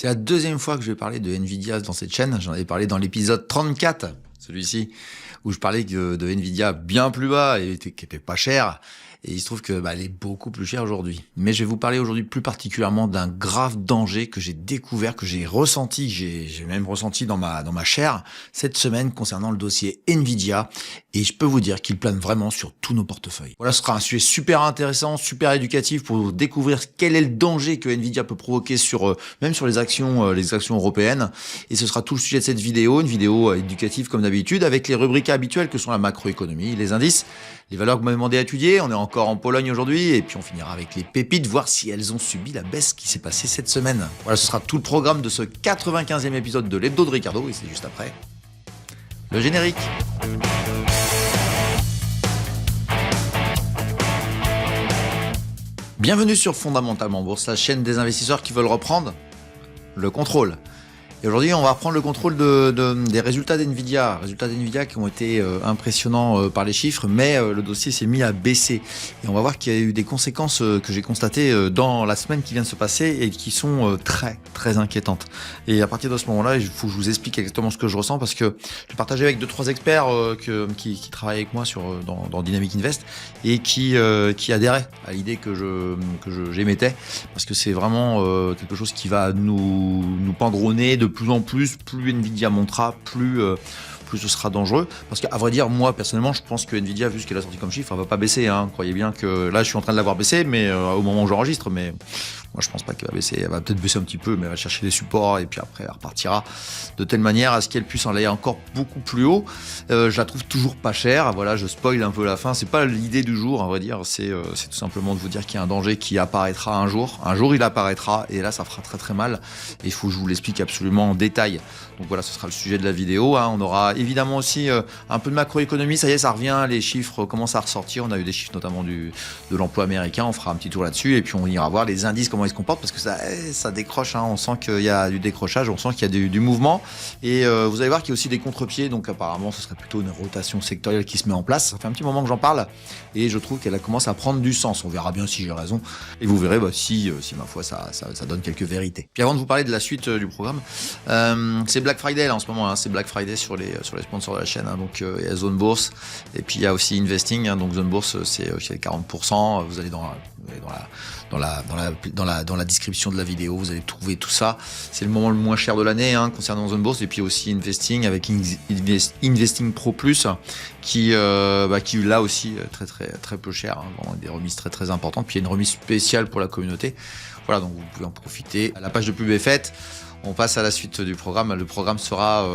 C'est la deuxième fois que je vais parler de Nvidia dans cette chaîne. J'en avais parlé dans l'épisode 34, celui-ci, où je parlais de Nvidia bien plus bas et qui était pas cher. Et il se trouve que elle est beaucoup plus chère aujourd'hui. Mais je vais vous parler aujourd'hui plus particulièrement d'un grave danger que j'ai découvert, que j'ai ressenti, j'ai même ressenti dans ma chair cette semaine concernant le dossier Nvidia. Et je peux vous dire qu'il plane vraiment sur tous nos portefeuilles. Voilà, ce sera un sujet super intéressant, super éducatif pour découvrir quel est le danger que Nvidia peut provoquer même sur les actions européennes. Et ce sera tout le sujet de cette vidéo, une vidéo éducative comme d'habitude, avec les rubriques habituelles que sont la macroéconomie, les indices, les valeurs que vous m'avez demandé à étudier. On est encore en Pologne aujourd'hui, et puis on finira avec les pépites, voir si elles ont subi la baisse qui s'est passée cette semaine. Voilà, ce sera tout le programme de ce 95e épisode de l'Hebdo de Ricardo, et c'est juste après le générique. Bienvenue sur Fondamentalement Bourse, la chaîne des investisseurs qui veulent reprendre le contrôle. Et aujourd'hui, on va reprendre le contrôle des résultats d'Nvidia. Résultats d'Nvidia qui ont été impressionnants par les chiffres, mais le dossier s'est mis à baisser. Et on va voir qu'il y a eu des conséquences que j'ai constatées dans la semaine qui vient de se passer et qui sont très, très inquiétantes. Et à partir de ce moment-là, il faut que je vous explique exactement ce que je ressens, parce que je partageais avec 2-3 experts qui travaillent avec moi dans Dynamic Invest et qui adhéraient à l'idée que j'émettais, parce que c'est vraiment quelque chose qui va nous pendre au nez de plus en plus. Plus Nvidia montera, plus ce sera dangereux. Parce qu'à vrai dire, moi personnellement, je pense que Nvidia, vu ce qu'elle a sorti comme chiffre, elle va pas baisser. Croyez bien que là, je suis en train de l'avoir baissé, mais au moment où j'enregistre, mais moi, je pense pas qu'elle va baisser. Elle va peut-être baisser un petit peu, mais elle va chercher des supports et puis après, elle repartira de telle manière à ce qu'elle puisse en aller encore beaucoup plus haut. Je la trouve toujours pas chère. Voilà, je spoil un peu la fin. C'est pas l'idée du jour, à vrai dire. C'est tout simplement de vous dire qu'il y a un danger qui apparaîtra un jour. Un jour, il apparaîtra et là, ça fera très très mal. Et il faut que je vous l'explique absolument en détail. Donc voilà, ce sera le sujet de la vidéo. On aura évidemment aussi un peu de macroéconomie. Ça y est, ça revient. Les chiffres commencent à ressortir. On a eu des chiffres notamment de l'emploi américain. On fera un petit tour là-dessus et puis on ira voir les indices, comment ils se comportent, parce que ça décroche. On sent qu'il y a du décrochage, on sent qu'il y a du mouvement. Et vous allez voir qu'il y a aussi des contre-pieds. Donc apparemment, ce serait plutôt une rotation sectorielle qui se met en place. Ça fait un petit moment que j'en parle et je trouve qu'elle commence à prendre du sens. On verra bien si j'ai raison et vous verrez si ma foi ça donne quelques vérités. Puis avant de vous parler de la suite du programme, c'est Black Friday là en ce moment. C'est Black Friday sur les sponsors de la chaîne. Donc il y a Zone Bourse et puis il y a aussi Investing. Donc Zone Bourse c'est 40%. Vous allez dans la description de la vidéo, vous allez trouver tout ça. C'est le moment le moins cher de l'année concernant Zone Bourse, et puis aussi Investing avec Investing Pro Plus qui là aussi très très très peu cher, des remises très très importantes. Puis il y a une remise spéciale pour la communauté. Voilà, donc vous pouvez en profiter. La page de pub est faite. On passe à la suite du programme. Le programme sera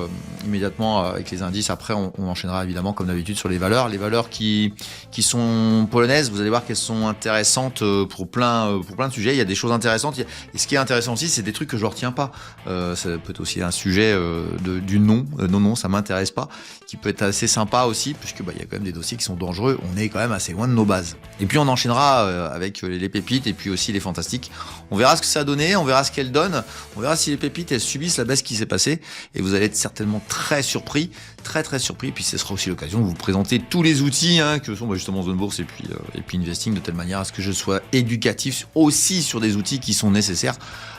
immédiatement avec les indices. Après, on enchaînera évidemment comme d'habitude sur les valeurs. Les valeurs qui sont polonaises, vous allez voir qu'elles sont intéressantes pour plein de sujets. Il y a des choses intéressantes. Et ce qui est intéressant aussi, c'est des trucs que je ne retiens pas. Ça peut être aussi un sujet du non. Non, ça m'intéresse pas. Qui peut être assez sympa aussi, puisque il y a quand même des dossiers qui sont dangereux. On est quand même assez loin de nos bases. Et puis on enchaînera avec les pépites et puis aussi les fantastiques. On verra ce que ça a donné, on verra ce qu'elles donnent, on verra si les pépites elles subissent la baisse qui s'est passée, et vous allez être certainement très surpris, très très surpris. Puis ce sera aussi l'occasion de vous présenter tous les outils que sont justement Zone Bourse et puis Investing, de telle manière à ce que je sois éducatif aussi sur des outils qui sont nécessaires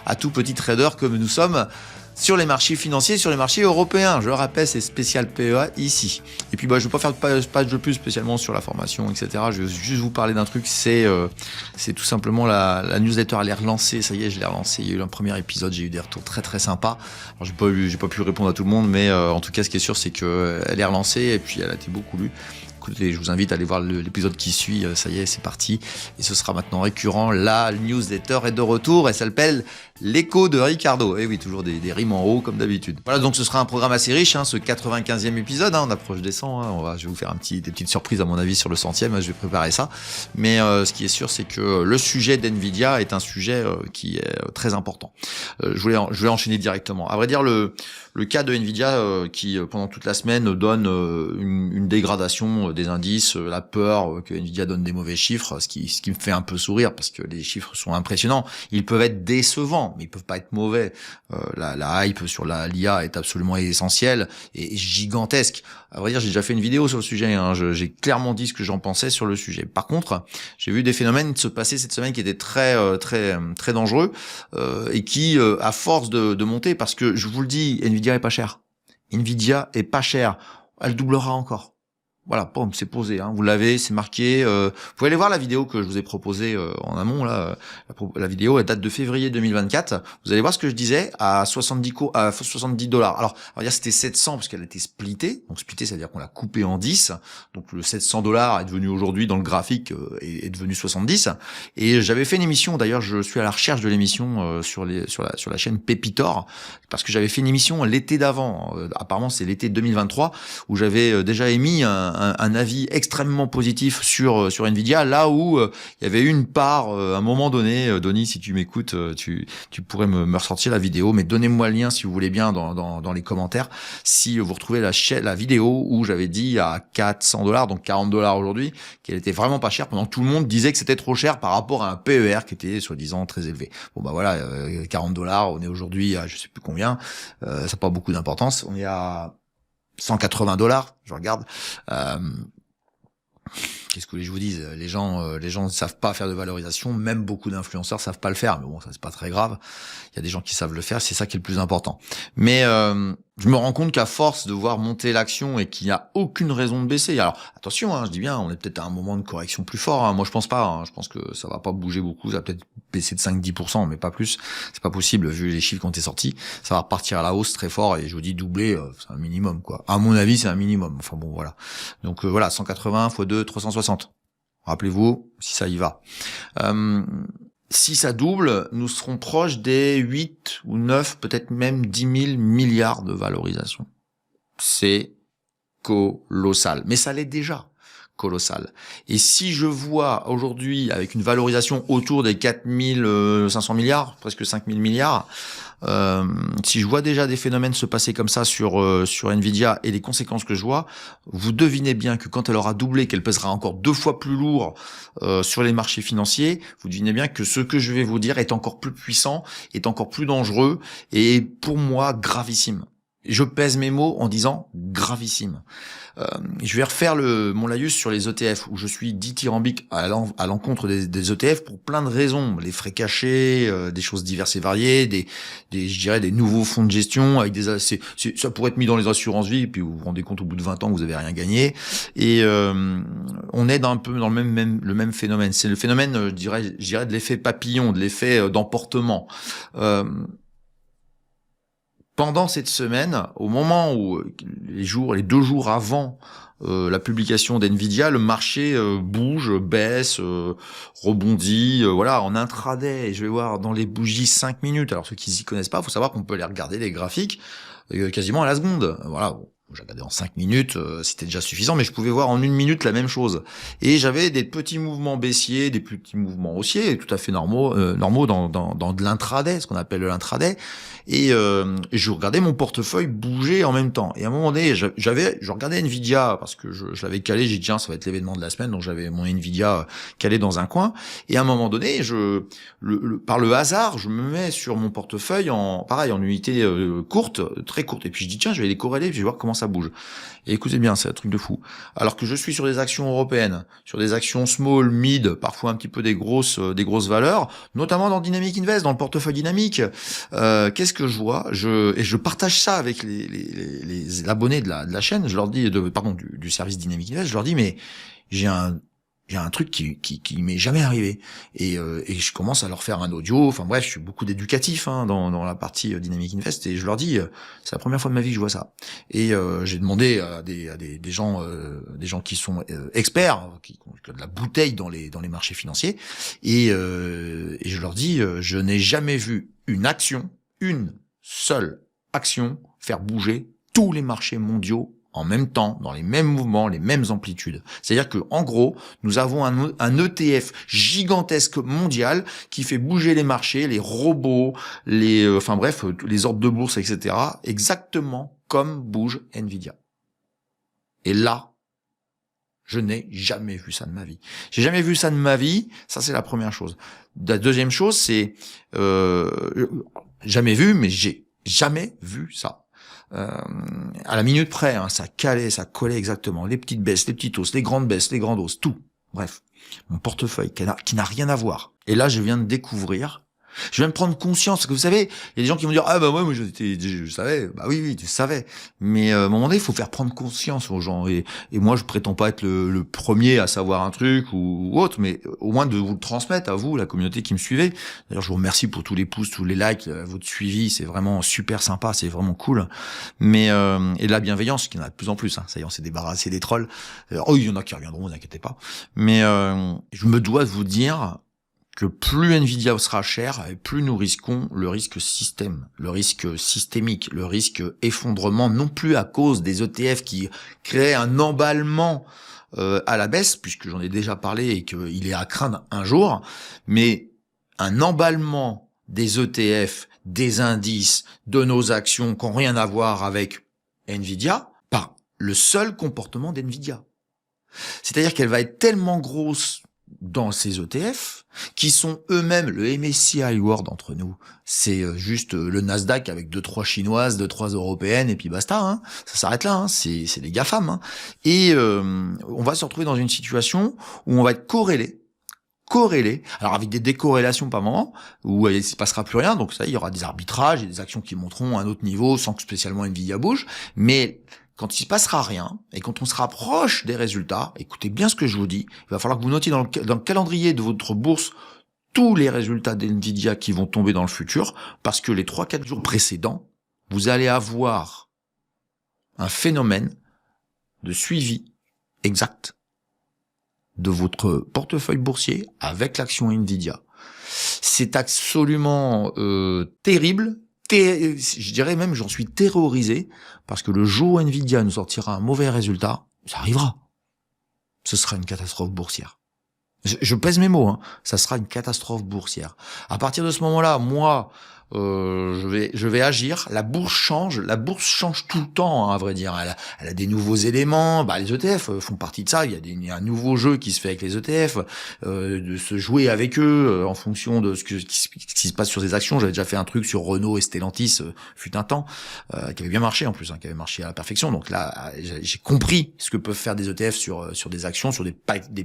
à tout petit trader comme nous sommes sur les marchés financiers, sur les marchés européens. Je le rappelle, c'est spécial PEA ici. Et puis je ne vais pas faire de page de plus spécialement sur la formation, etc. Je vais juste vous parler d'un truc, c'est tout simplement la newsletter. Elle est relancée, ça y est, je l'ai relancée. Il y a eu un premier épisode, j'ai eu des retours très très sympas. Alors j'ai pas pu répondre à tout le monde, mais en tout cas, ce qui est sûr, c'est qu'elle est relancée et puis elle a été beaucoup lue. Écoutez, je vous invite à aller voir l'épisode qui suit. Ça y est, c'est parti. Et ce sera maintenant récurrent. La newsletter est de retour. Elle s'appelle l'écho de Ricardo. Et oui, toujours des rimes en haut comme d'habitude. Voilà, donc ce sera un programme assez riche, ce 95e épisode. On approche des 100. Je vais vous faire des petites surprises à mon avis sur le 100e. Je vais préparer ça. Mais ce qui est sûr, c'est que le sujet d'Nvidia est un sujet qui est très important. Je vais enchaîner directement. À vrai dire, le cas de Nvidia qui pendant toute la semaine donne une dégradation des indices, la peur que Nvidia donne des mauvais chiffres, ce qui me fait un peu sourire parce que les chiffres sont impressionnants. Ils peuvent être décevants. importants, mais ils peuvent pas être mauvais. La hype sur l'IA est absolument essentielle et gigantesque. À vrai dire, j'ai déjà fait une vidéo sur le sujet, hein. J'ai clairement dit ce que j'en pensais sur le sujet. Par contre, j'ai vu des phénomènes se passer cette semaine qui étaient très dangereux et qui, à force de monter, parce que je vous le dis, Nvidia est pas cher. Nvidia est pas cher. Elle doublera encore. Voilà, pomme, c'est posé, hein. Vous l'avez, c'est marqué. Vous pouvez aller voir la vidéo que je vous ai proposée en amont là. La vidéo, elle date de février 2024. Vous allez voir ce que je disais à 70 $. Alors, on va dire c'était 700 parce qu'elle a été splittée. Donc splittée, c'est-à-dire qu'on l'a coupée en 10. Donc le 700 $ est devenu aujourd'hui dans le graphique est devenu 70. Et j'avais fait une émission. D'ailleurs, je suis à la recherche de l'émission sur la chaîne Pépitor parce que j'avais fait une émission l'été d'avant. Apparemment, c'est l'été 2023 où j'avais déjà émis un avis extrêmement positif sur Nvidia, là où il y avait une part à un moment donné. Donny, si tu m'écoutes, tu pourrais me ressortir la vidéo, mais donnez-moi le lien si vous voulez bien dans les commentaires, si vous retrouvez la vidéo où j'avais dit à 400 $, donc 40 $ aujourd'hui, qu'elle était vraiment pas chère, pendant que tout le monde disait que c'était trop cher par rapport à un PER qui était soi-disant très élevé. Bon bah voilà, 40 $, on est aujourd'hui à je sais plus combien, ça n'a pas beaucoup d'importance, on est à 180 $, je regarde. Qu'est-ce que je vous dise, les gens ne savent pas faire de valorisation, même beaucoup d'influenceurs savent pas le faire, mais bon, ça c'est pas très grave. Il y a des gens qui savent le faire, c'est ça qui est le plus important. Mais je me rends compte qu'à force de voir monter l'action et qu'il n'y a aucune raison de baisser. Alors attention, hein, je dis bien, on est peut-être à un moment de correction plus fort. Hein. Moi, je pense pas. Hein. Je pense que ça va pas bouger beaucoup. Ça va peut-être baisser de 5-10%, mais pas plus. C'est pas possible vu les chiffres qui ont été sortis. Ça va repartir à la hausse très fort et je vous dis doubler, c'est un minimum quoi. À mon avis, c'est un minimum. Enfin bon, voilà. Donc voilà, 180 x 2, 360. Rappelez-vous, si ça y va. Si ça double, nous serons proches des 8 ou 9, peut-être même 10 000 milliards de valorisation. C'est colossal. Mais ça l'est déjà colossal. Et si je vois aujourd'hui, avec une valorisation autour des 4 500 milliards, presque 5 000 milliards, si je vois déjà des phénomènes se passer comme ça sur Nvidia et les conséquences que je vois, vous devinez bien que quand elle aura doublé, qu'elle pèsera encore 2 fois plus lourd sur les marchés financiers, vous devinez bien que ce que je vais vous dire est encore plus puissant, est encore plus dangereux et pour moi gravissime. Je pèse mes mots en disant gravissime. Je vais refaire mon laïus sur les ETF où je suis dithyrambique à l'encontre des ETF pour plein de raisons, les frais cachés, des choses diverses et variées, je dirais des nouveaux fonds de gestion avec ça pourrait être mis dans les assurances vie et puis vous vous rendez compte au bout de 20 ans que vous avez rien gagné et on est un peu dans le même phénomène. C'est le phénomène, je dirais de l'effet papillon, de l'effet d'emportement. Pendant cette semaine, au moment où les 2 jours avant la publication d'Nvidia, le marché bouge, baisse, rebondit, voilà, en intraday. Et je vais voir dans les bougies 5 minutes. Alors ceux qui s'y connaissent pas, faut savoir qu'on peut les regarder les graphiques quasiment à la seconde. Voilà. Bon, j'ai regardé en 5 minutes, c'était déjà suffisant, mais je pouvais voir en 1 minute la même chose. Et j'avais des petits mouvements baissiers, des petits mouvements haussiers, tout à fait normaux dans de l'intraday, ce qu'on appelle l'intraday. Et je regardais mon portefeuille bouger en même temps. Et à un moment donné, je regardais Nvidia parce que je l'avais calé. J'ai dit tiens, ça va être l'événement de la semaine, donc j'avais mon Nvidia calé dans un coin. Et à un moment donné, par le hasard, je me mets sur mon portefeuille en unité courte, très courte. Et puis je dis tiens, je vais les corréler, puis je vais voir comment ça bouge. Et écoutez bien, c'est un truc de fou. Alors que je suis sur des actions européennes, sur des actions small, mid, parfois un petit peu des grosses valeurs, notamment dans Dynamic Invest, dans le portefeuille dynamique. Qu'est-ce que je vois? Je partage ça avec les abonnés de la chaîne. Je leur dis, du service Dynamic Invest, je leur dis, mais j'ai un truc qui m'est jamais arrivé et je commence à leur faire un audio. Enfin bref, je suis beaucoup d'éducatif dans la partie Dynamic Invest et je leur dis c'est la première fois de ma vie que je vois ça. Et j'ai demandé à des gens qui sont experts, qui ont de la bouteille dans les marchés financiers et je leur dis je n'ai jamais vu une seule action faire bouger tous les marchés mondiaux en même temps, dans les mêmes mouvements, les mêmes amplitudes. C'est-à-dire que, en gros, nous avons un ETF gigantesque mondial qui fait bouger les marchés, les robots, les ordres de bourse, etc., exactement comme bouge Nvidia. Et là, Je n'ai jamais vu ça de ma vie. J'ai jamais vu ça de ma vie. Ça, c'est la première chose. La deuxième chose, c'est jamais vu, mais j'ai jamais vu ça. À la minute près, hein, ça calait, ça collait exactement. Les petites baisses, les petites hausses, les grandes baisses, les grandes hausses, tout. Bref, mon portefeuille qui n'a rien à voir. Et là, je viens de découvrir. Je viens de prendre conscience, parce que vous savez, il y a des gens qui vont dire, ah bah ouais, moi je savais, bah oui, tu savais. Mais à un moment donné, il faut faire prendre conscience aux gens. Et moi, je prétends pas être le premier à savoir un truc ou autre, mais au moins de vous le transmettre à vous, la communauté qui me suivez. D'ailleurs, je vous remercie pour tous les pouces, tous les likes, votre suivi, c'est vraiment super sympa, c'est vraiment cool. Mais et de la bienveillance, qui en a de plus en plus. Hein. Ça y est, on s'est débarrassé des trolls. Oh, il y en a qui reviendront, vous inquiétez pas. Mais je me dois de vous dire que plus Nvidia sera cher, plus nous risquons le risque système, le risque systémique, le risque effondrement, non plus à cause des ETF qui créent un emballement à la baisse, puisque j'en ai déjà parlé et qu'il est à craindre un jour, mais un emballement des ETF, des indices, de nos actions qui n'ont rien à voir avec Nvidia, par le seul comportement d'Nvidia. C'est-à-dire qu'elle va être tellement grosse dans ces ETF, qui sont eux-mêmes le MSCI World entre nous. C'est juste le Nasdaq avec 2-3 chinoises, 2-3 européennes, et puis basta, hein. Ça s'arrête là, hein. C'est des GAFAM, hein. Et on va se retrouver dans une situation où on va être corrélé, alors avec des décorrélations par moment, où il ne se passera plus rien, donc ça, il y aura des arbitrages et des actions qui monteront à un autre niveau sans que spécialement Nvidia bouge, mais quand il se passera rien, et quand on se rapproche des résultats, écoutez bien ce que je vous dis, il va falloir que vous notiez dans le calendrier de votre bourse tous les résultats d'Nvidia qui vont tomber dans le futur, parce que les 3-4 jours précédents, vous allez avoir un phénomène de suivi exact de votre portefeuille boursier avec l'action Nvidia. C'est absolument terrible. Je dirais même, j'en suis terrorisé, parce que le jour où Nvidia nous sortira un mauvais résultat, ça arrivera. Ce sera une catastrophe boursière. Je pèse mes mots, hein. Ça sera une catastrophe boursière. À partir de ce moment-là, moi, je vais agir. La bourse change tout le temps, hein, à vrai dire. Elle a des nouveaux éléments. Bah, les ETF font partie de ça. Il y a un nouveau jeu qui se fait avec les ETF, de se jouer avec eux en fonction de ce qui se passe sur des actions. J'avais déjà fait un truc sur Renault et Stellantis, fut un temps, qui avait bien marché en plus, hein, qui avait marché à la perfection. Donc là, j'ai compris ce que peuvent faire des ETF sur des actions, sur des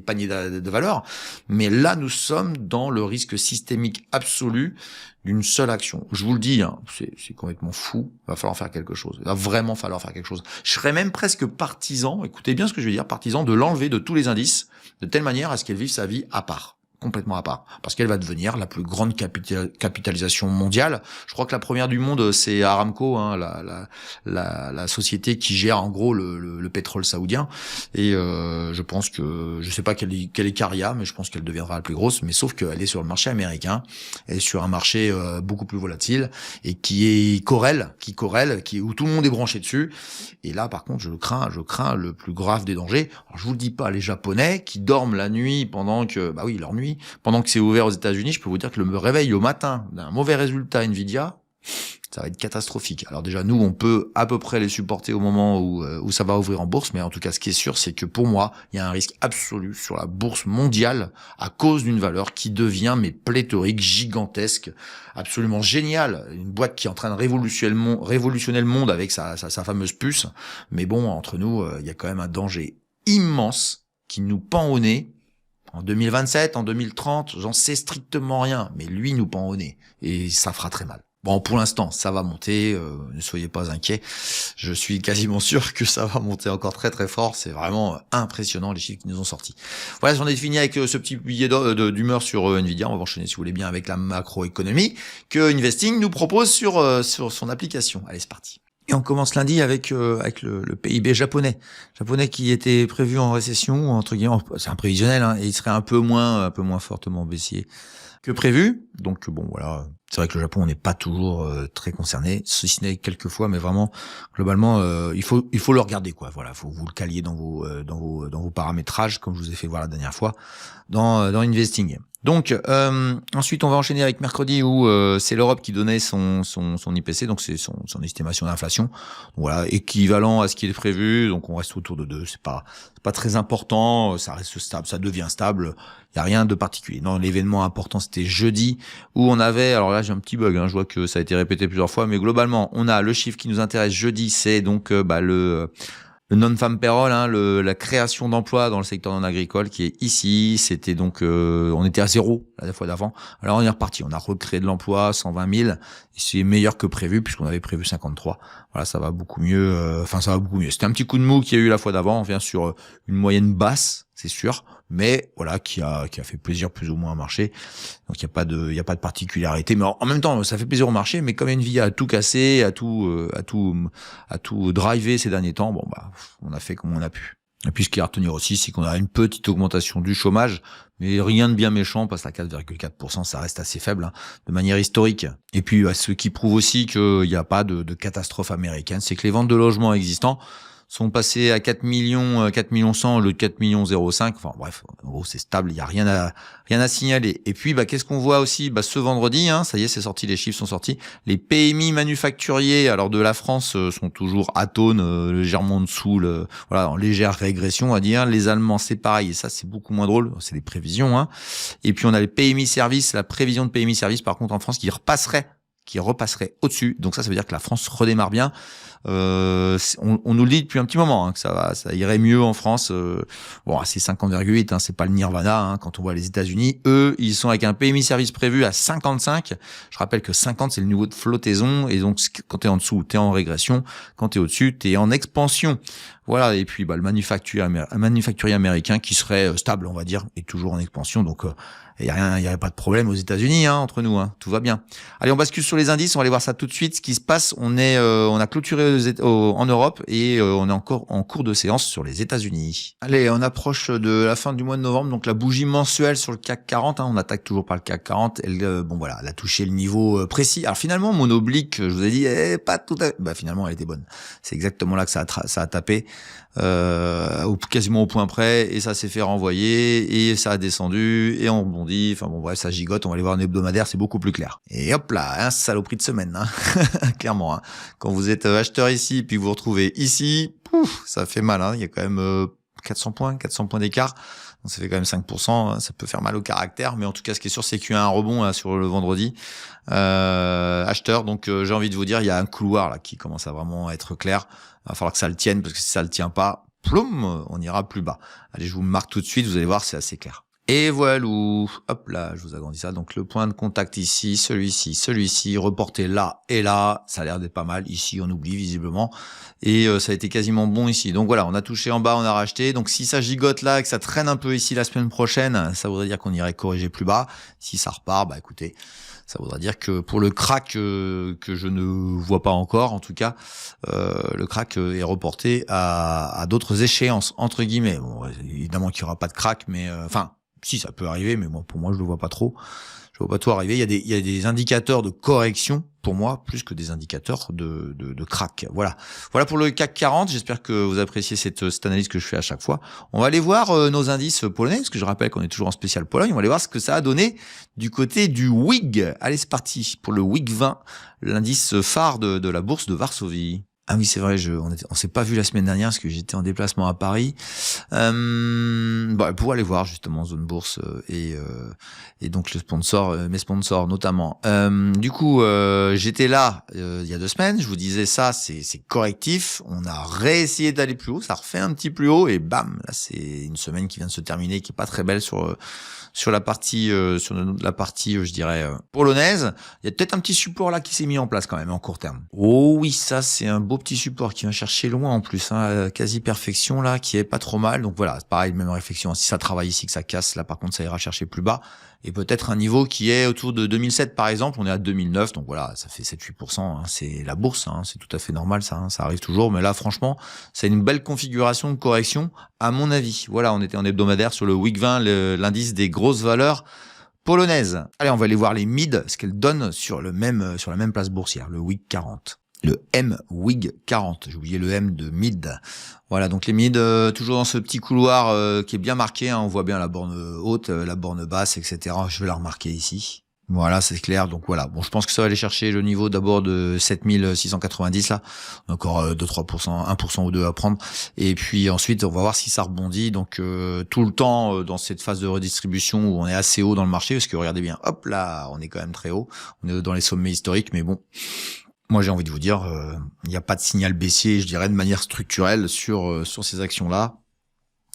paniers de valeurs. Mais là, nous sommes dans le risque systémique absolu d'une seule action. Je vous le dis, hein, c'est complètement fou. Il va falloir faire quelque chose. Il va vraiment falloir faire quelque chose. Je serais même presque partisan, écoutez bien ce que je veux dire, partisan de l'enlever de tous les indices, de telle manière à ce qu'elle vive sa vie à part. Complètement à part, parce qu'elle va devenir la plus grande capitalisation mondiale. Je crois que la première du monde, c'est Aramco, hein, la société qui gère en gros le pétrole saoudien. Et je pense que, je sais pas quelle est Caria, mais je pense qu'elle deviendra la plus grosse. Mais sauf qu'elle est sur le marché américain, elle est sur un marché beaucoup plus volatile et qui corrèle, où tout le monde est branché dessus. Et là, par contre, je crains le plus grave des dangers. Alors, je vous le dis pas, les Japonais qui dorment la nuit pendant que, bah oui, leur nuit. Pendant que c'est ouvert aux États-Unis, je peux vous dire que le réveil au matin d'un mauvais résultat Nvidia, ça va être catastrophique. Alors déjà, nous, on peut à peu près les supporter au moment où ça va ouvrir en bourse, mais en tout cas, ce qui est sûr, c'est que pour moi, il y a un risque absolu sur la bourse mondiale à cause d'une valeur qui devient pléthorique, gigantesque, absolument géniale. Une boîte qui est en train de révolutionner le monde avec sa fameuse puce. Mais bon, entre nous, il y a quand même un danger immense qui nous pend au nez. En 2027, en 2030, j'en sais strictement rien, mais lui nous pend au nez, et ça fera très mal. Bon, pour l'instant, ça va monter, ne soyez pas inquiets, je suis quasiment sûr que ça va monter encore très très fort, c'est vraiment impressionnant les chiffres qui nous ont sortis. Voilà, j'en ai fini avec ce petit billet d'humeur sur Nvidia, on va enchaîner si vous voulez bien avec la macroéconomie que Investing nous propose sur son application. Allez, c'est parti. Et on commence lundi avec le PIB japonais qui était prévu en récession, entre guillemets, c'est un prévisionnel, hein, et il serait un peu moins fortement baissier que prévu. Donc bon, voilà, C'est vrai que le Japon, on n'est pas toujours très concerné, si ce n'est quelques fois, mais vraiment, globalement, il faut le regarder, quoi. Voilà, faut vous le calier dans vos paramétrages, comme je vous ai fait voir la dernière fois, dans Investing. Donc, ensuite, on va enchaîner avec mercredi où c'est l'Europe qui donnait son IPC, donc c'est son estimation d'inflation. Voilà, équivalent à ce qui est prévu, donc on reste autour de 2. C'est pas très important, ça reste stable, ça devient stable. Il y a rien de particulier. Non, l'événement important, c'était jeudi où on avait, alors là j'ai un petit bug, je vois que ça a été répété plusieurs fois, mais globalement, on a le chiffre qui nous intéresse jeudi, c'est donc le non-farm payroll, la création d'emplois dans le secteur non agricole qui est ici. C'était donc, on était à 0 la fois d'avant. Alors on est reparti, on a recréé de l'emploi, 120 000. Et c'est meilleur que prévu puisqu'on avait prévu 53. Voilà, ça va beaucoup mieux. Ça va beaucoup mieux. C'était un petit coup de mou qu'il y a eu la fois d'avant. On vient sur une moyenne basse, c'est sûr, mais voilà, qui a fait plaisir plus ou moins au marché. Donc il y a pas de particularité, mais en même temps ça fait plaisir au marché, mais comme Nvidia a tout cassé, a tout drivé ces derniers temps, on a fait comme on a pu. Et puis ce qu'il y a à retenir aussi, c'est qu'on a une petite augmentation du chômage, mais rien de bien méchant, on passe à 4,4%, ça reste assez faible de manière historique. Et puis ce qui prouve aussi qu'il n'y a pas de catastrophe américaine, c'est que les ventes de logements existants sont passés à 4 millions 100 au lieu de 4 millions 05. Enfin bref, en gros c'est stable, il y a rien à signaler. Et puis qu'est-ce qu'on voit aussi ce vendredi, ça y est, c'est sorti, les chiffres sont sortis. Les PMI manufacturiers alors de la France sont toujours atones, légèrement en dessous, en légère régression on va dire. Les Allemands c'est pareil et ça c'est beaucoup moins drôle, c'est des prévisions. Et puis on a les PMI services, la prévision de PMI services par contre en France qui repasserait au-dessus. Donc ça veut dire que la France redémarre bien. On nous le dit depuis un petit moment que ça irait mieux en France. C'est 50,8, c'est pas le nirvana quand on voit les États-Unis. Eux, ils sont avec un PMI service prévu à 55. Je rappelle que 50 c'est le niveau de flottaison et donc quand t'es en dessous, t'es en régression. Quand t'es au-dessus, t'es en expansion. Voilà, et puis le manufacturier américain qui serait stable, on va dire, et toujours en expansion. Donc il y a pas de problème aux États-Unis entre nous, tout va bien. Allez, on bascule sur les indices, on va aller voir ça tout de suite. Ce qui se passe, on a clôturé en Europe et on est encore en cours de séance sur les États-Unis. Allez, on approche de la fin du mois de novembre, donc la bougie mensuelle sur le CAC 40, on attaque toujours par le CAC 40. Elle a touché le niveau précis. Alors finalement, mon oblique, je vous ai dit, pas tout à fait. Finalement, elle était bonne. C'est exactement là que ça a tapé. Quasiment au point près, et ça s'est fait renvoyer et ça a descendu et on rebondit, ça gigote. On va aller voir un hebdomadaire, c'est beaucoup plus clair. Et hop là, saloperie de semaine clairement. Quand vous êtes acheteur ici puis vous vous retrouvez ici, ça fait mal. Il y a quand même 400 points d'écart. Donc ça fait quand même 5%, ça peut faire mal au caractère, mais en tout cas ce qui est sûr c'est qu'il y a un rebond sur le vendredi acheteur. Donc j'ai envie de vous dire, il y a un couloir là qui commence à vraiment être clair. Il va falloir que ça le tienne, parce que si ça le tient pas, ploum, on ira plus bas. Allez, je vous le marque tout de suite, vous allez voir, c'est assez clair. Et voilà, hop là, je vous agrandis ça. Donc le point de contact ici, celui-ci, reporté là et là, ça a l'air d'être pas mal. Ici, on oublie visiblement. Et ça a été quasiment bon ici. Donc voilà, on a touché en bas, on a racheté. Donc si ça gigote là, que ça traîne un peu ici la semaine prochaine, ça voudrait dire qu'on irait corriger plus bas. Si ça repart, écoutez, ça voudrait dire que pour le crack que je ne vois pas encore, en tout cas, le crack est reporté à d'autres échéances, entre guillemets. Bon, évidemment qu'il n'y aura pas de crack, mais si ça peut arriver, mais pour moi je le vois pas trop. Je vois pas tout arriver. Il y a des indicateurs de correction pour moi plus que des indicateurs de crack. Voilà pour le CAC 40. J'espère que vous appréciez cette analyse que je fais à chaque fois. On va aller voir nos indices polonais, parce que je rappelle qu'on est toujours en spécial Pologne. On va aller voir ce que ça a donné du côté du WIG. Allez, c'est parti pour le WIG 20, l'indice phare de la bourse de Varsovie. Ah oui, c'est vrai, on s'est pas vu la semaine dernière parce que j'étais en déplacement à Paris. Pour aller voir justement Zone Bourse et donc mes sponsors notamment. Du coup, j'étais là il y a 2 semaines. Je vous disais ça, c'est correctif. On a réessayé d'aller plus haut, ça refait un petit plus haut et bam, là c'est une semaine qui vient de se terminer, qui est pas très belle sur la partie je dirais polonaise. Il y a peut-être un petit support là qui s'est mis en place quand même en court terme. Oh oui, ça c'est un beau petit support qui va chercher loin en plus, quasi perfection là, qui est pas trop mal. Donc voilà, pareil, même réflexion. Si ça travaille ici, que ça casse, là par contre ça ira chercher plus bas. Et peut-être un niveau qui est autour de 2007 par exemple, on est à 2009, donc voilà, ça fait 7-8%, c'est la bourse, c'est tout à fait normal ça arrive toujours, mais là franchement, c'est une belle configuration de correction à mon avis. Voilà, on était en hebdomadaire sur le WIG 20, l'indice des grosses valeurs polonaise. Allez, on va aller voir les mid, ce qu'elles donnent sur la même place boursière, le WIG 40. Le MWIG 40, j'ai oublié le M de mid. Voilà, donc les mid, toujours dans ce petit couloir qui est bien marqué, hein, on voit bien la borne haute, la borne basse, etc. Je vais la remarquer ici. Voilà, c'est clair, donc voilà. Bon, je pense que ça va aller chercher le niveau d'abord de 7690 là, encore 2-3%, 1% ou 2 à prendre. Et puis ensuite, on va voir si ça rebondit. Donc tout le temps dans cette phase de redistribution où on est assez haut dans le marché, parce que regardez bien, hop là, on est quand même très haut. On est dans les sommets historiques, mais bon. Moi, j'ai envie de vous dire, il n'y a pas de signal baissier, je dirais, de manière structurelle sur ces actions-là.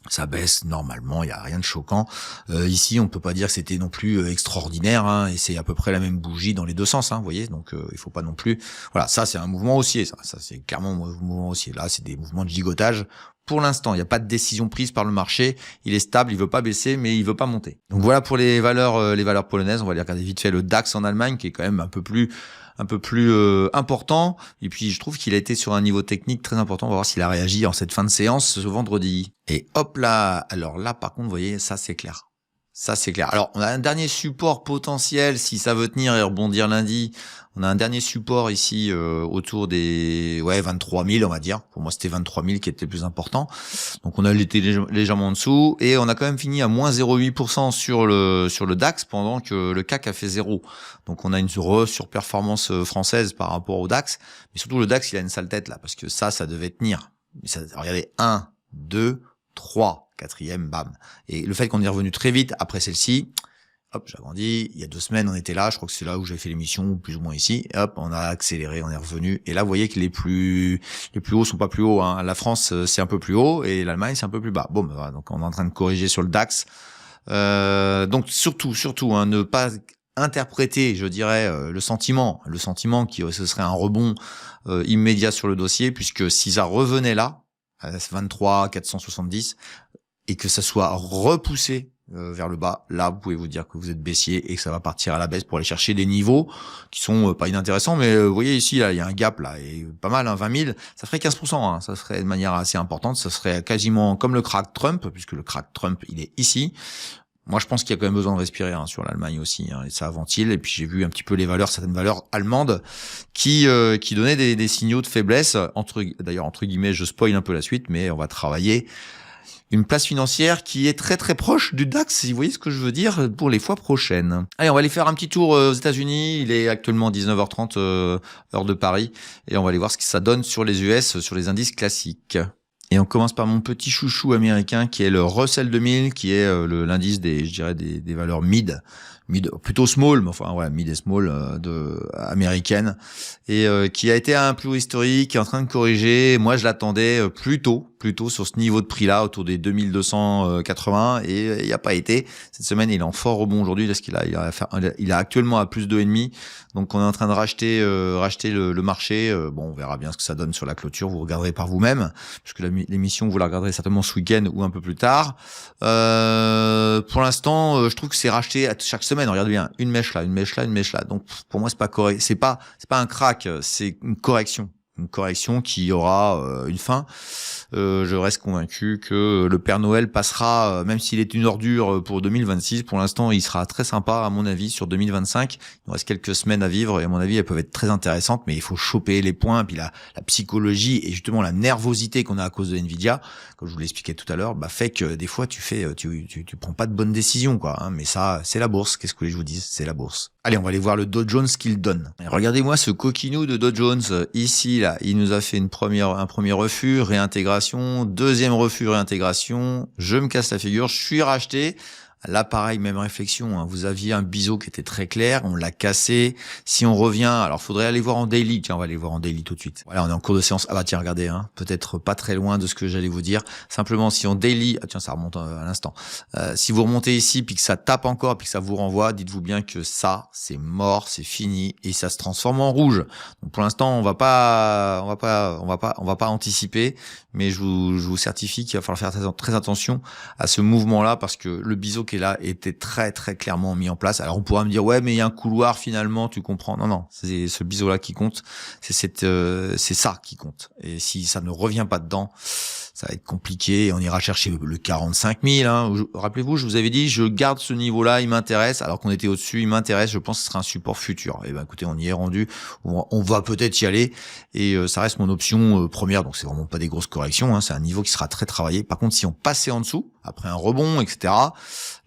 Ça baisse normalement, il n'y a rien de choquant. Ici, on peut pas dire que c'était non plus extraordinaire, hein, et c'est à peu près la même bougie dans les deux sens, hein, vous voyez. Donc, il faut pas non plus. Voilà, ça c'est un mouvement haussier, ça c'est clairement un mouvement haussier. Là, c'est des mouvements de gigotage. Pour l'instant, il n'y a pas de décision prise par le marché. Il est stable, il veut pas baisser, mais il veut pas monter. Donc voilà pour les valeurs polonaises. On va aller regarder vite fait le DAX en Allemagne, qui est quand même un peu plus important. Et puis je trouve qu'il a été sur un niveau technique très important. On va voir s'il a réagi en cette fin de séance ce vendredi. Et hop là, alors là par contre, vous voyez, ça c'est clair. Ça c'est clair. Alors on a un dernier support potentiel si ça veut tenir et rebondir lundi. On a un dernier support ici autour des 23 000 on va dire. Pour moi c'était 23 000 qui était le plus important. Donc on a été légèrement en dessous et on a quand même fini à moins 0,8% sur le DAX pendant que le CAC a fait 0. Donc on a une surperformance française par rapport au DAX. Mais surtout le DAX il a une sale tête là parce que ça devait tenir. Mais ça, regardez, 1, 2, 3. Quatrième, bam. Et le fait qu'on est revenu très vite après celle-ci, hop, j'agrandis. Il y a 2 semaines, on était là. Je crois que c'est là où j'avais fait l'émission, plus ou moins ici. Et hop, on a accéléré, on est revenu. Et là, vous voyez que les plus hauts sont pas plus hauts, hein. La France, c'est un peu plus haut et l'Allemagne, c'est un peu plus bas. Bon, voilà, donc on est en train de corriger sur le DAX. Donc surtout, hein, ne pas interpréter, je dirais, le sentiment qui ce serait un rebond immédiat sur le dossier, puisque si ça revenait là, à 23 470, et que ça soit repoussé vers le bas, là vous pouvez vous dire que vous êtes baissier et que ça va partir à la baisse pour aller chercher des niveaux qui sont pas inintéressants, mais vous voyez ici là il y a un gap là et pas mal, hein, 20 000, ça ferait 15%, hein, ça serait de manière assez importante, ça serait quasiment comme le crack Trump, puisque le crack Trump il est ici. Moi, je pense qu'il y a quand même besoin de respirer, hein, sur l'Allemagne aussi, hein, et ça ventile. Et puis j'ai vu un petit peu certaines valeurs allemandes qui donnaient des signaux de faiblesse. Entre guillemets, je spoil un peu la suite, mais on va travailler une place financière qui est très très proche du DAX, si vous voyez ce que je veux dire, pour les fois prochaines. Allez, on va aller faire un petit tour aux États-Unis. Il est actuellement 19h30 heure de Paris, et on va aller voir ce que ça donne sur les US, sur les indices classiques. Et on commence par mon petit chouchou américain qui est le Russell 2000, qui est l'indice des valeurs mid, plutôt small, mais enfin ouais, mid et small américaine, et qui a été à un plus haut historique, qui est en train de corriger. Moi je l'attendais plutôt sur ce niveau de prix là, autour des 2280, et il n'y a pas été. Cette semaine il est en fort rebond aujourd'hui parce qu'il il a actuellement à plus 2,5, donc on est en train de racheter le marché. Bon, on verra bien ce que ça donne sur la clôture, vous regarderez par vous-même, puisque l'émission vous la regarderez certainement ce week-end ou un peu plus tard. Pour l'instant je trouve que c'est racheté à chaque semaine. Regardez bien, une mèche là, donc pour moi c'est pas correct, c'est pas un crack, c'est une correction qui aura une fin. Je reste convaincu que le Père Noël passera, même s'il est une ordure pour 2026, pour l'instant il sera très sympa à mon avis sur 2025. Il nous reste quelques semaines à vivre et à mon avis elles peuvent être très intéressantes, mais il faut choper les points, puis la psychologie et justement la nervosité qu'on a à cause de Nvidia, comme je vous l'expliquais tout à l'heure, fait que des fois tu prends pas de bonnes décisions, quoi, hein, mais ça c'est la bourse, qu'est-ce que je vous dis, c'est la bourse. Allez, on va aller voir le Dow Jones qu'il donne. Et regardez-moi ce coquinou de Dow Jones ici là, il nous a fait un premier refus, réintégration, deuxième refus, réintégration, je me casse la figure, je suis racheté. Là, pareil, même réflexion, hein. Vous aviez un biseau qui était très clair, on l'a cassé. Si on revient, alors faudrait aller voir en daily. Tiens, on va aller voir en daily tout de suite. Voilà, on est en cours de séance. Ah bah tiens, regardez, hein, peut-être pas très loin de ce que j'allais vous dire. Simplement, si on daily, ah tiens, ça remonte à l'instant. Si vous remontez ici, puis que ça tape encore, puis que ça vous renvoie, dites-vous bien que ça, c'est mort, c'est fini, et ça se transforme en rouge. Donc pour l'instant, on va pas anticiper, mais je vous certifie qu'il va falloir faire très attention à ce mouvement-là, parce que le biseau qui est là était très très clairement mis en place. Alors on pourra me dire ouais, mais il y a un couloir finalement, tu comprends. Non, c'est ce biseau là qui compte, c'est ça qui compte. Et si ça ne revient pas dedans, Ça va être compliqué. On ira chercher le 45 000. Hein. Rappelez-vous, je vous avais dit, je garde ce niveau-là, il m'intéresse. Alors qu'on était au-dessus, il m'intéresse. Je pense que ce sera un support futur. Et ben, écoutez, on y est rendu. On va peut-être y aller. Et ça reste mon option première. Donc, c'est vraiment pas des grosses corrections. Hein. C'est un niveau qui sera très travaillé. Par contre, si on passait en dessous, après un rebond, etc.,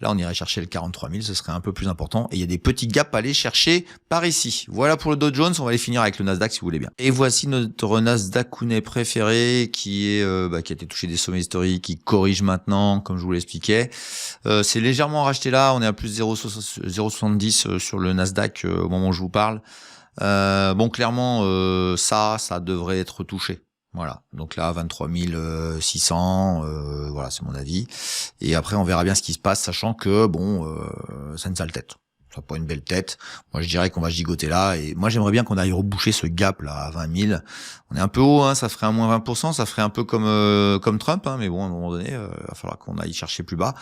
là, on irait chercher le 43 000. Ce serait un peu plus important. Et il y a des petits gaps à aller chercher par ici. Voilà pour le Dow Jones. On va aller finir avec le Nasdaq si vous voulez bien. Et voici notre Nasdaq préféré qui est qui a été touché des sommets historiques, qui corrige maintenant, comme je vous l'expliquais. C'est légèrement racheté là. On est à plus 0,70 sur le Nasdaq au moment où je vous parle. Bon, clairement, ça devrait être touché. Voilà, donc là 23 600, voilà, c'est mon avis. Et après on verra bien ce qui se passe, sachant que bon, ça a une sale tête. Ça n'a pas une belle tête. Moi je dirais qu'on va gigoter là. Et moi j'aimerais bien qu'on aille reboucher ce gap là à 20 000. On est un peu haut, hein, ça ferait un moins 20%, ça ferait un peu comme Trump, hein, mais bon à un moment donné, il va falloir qu'on aille chercher plus bas.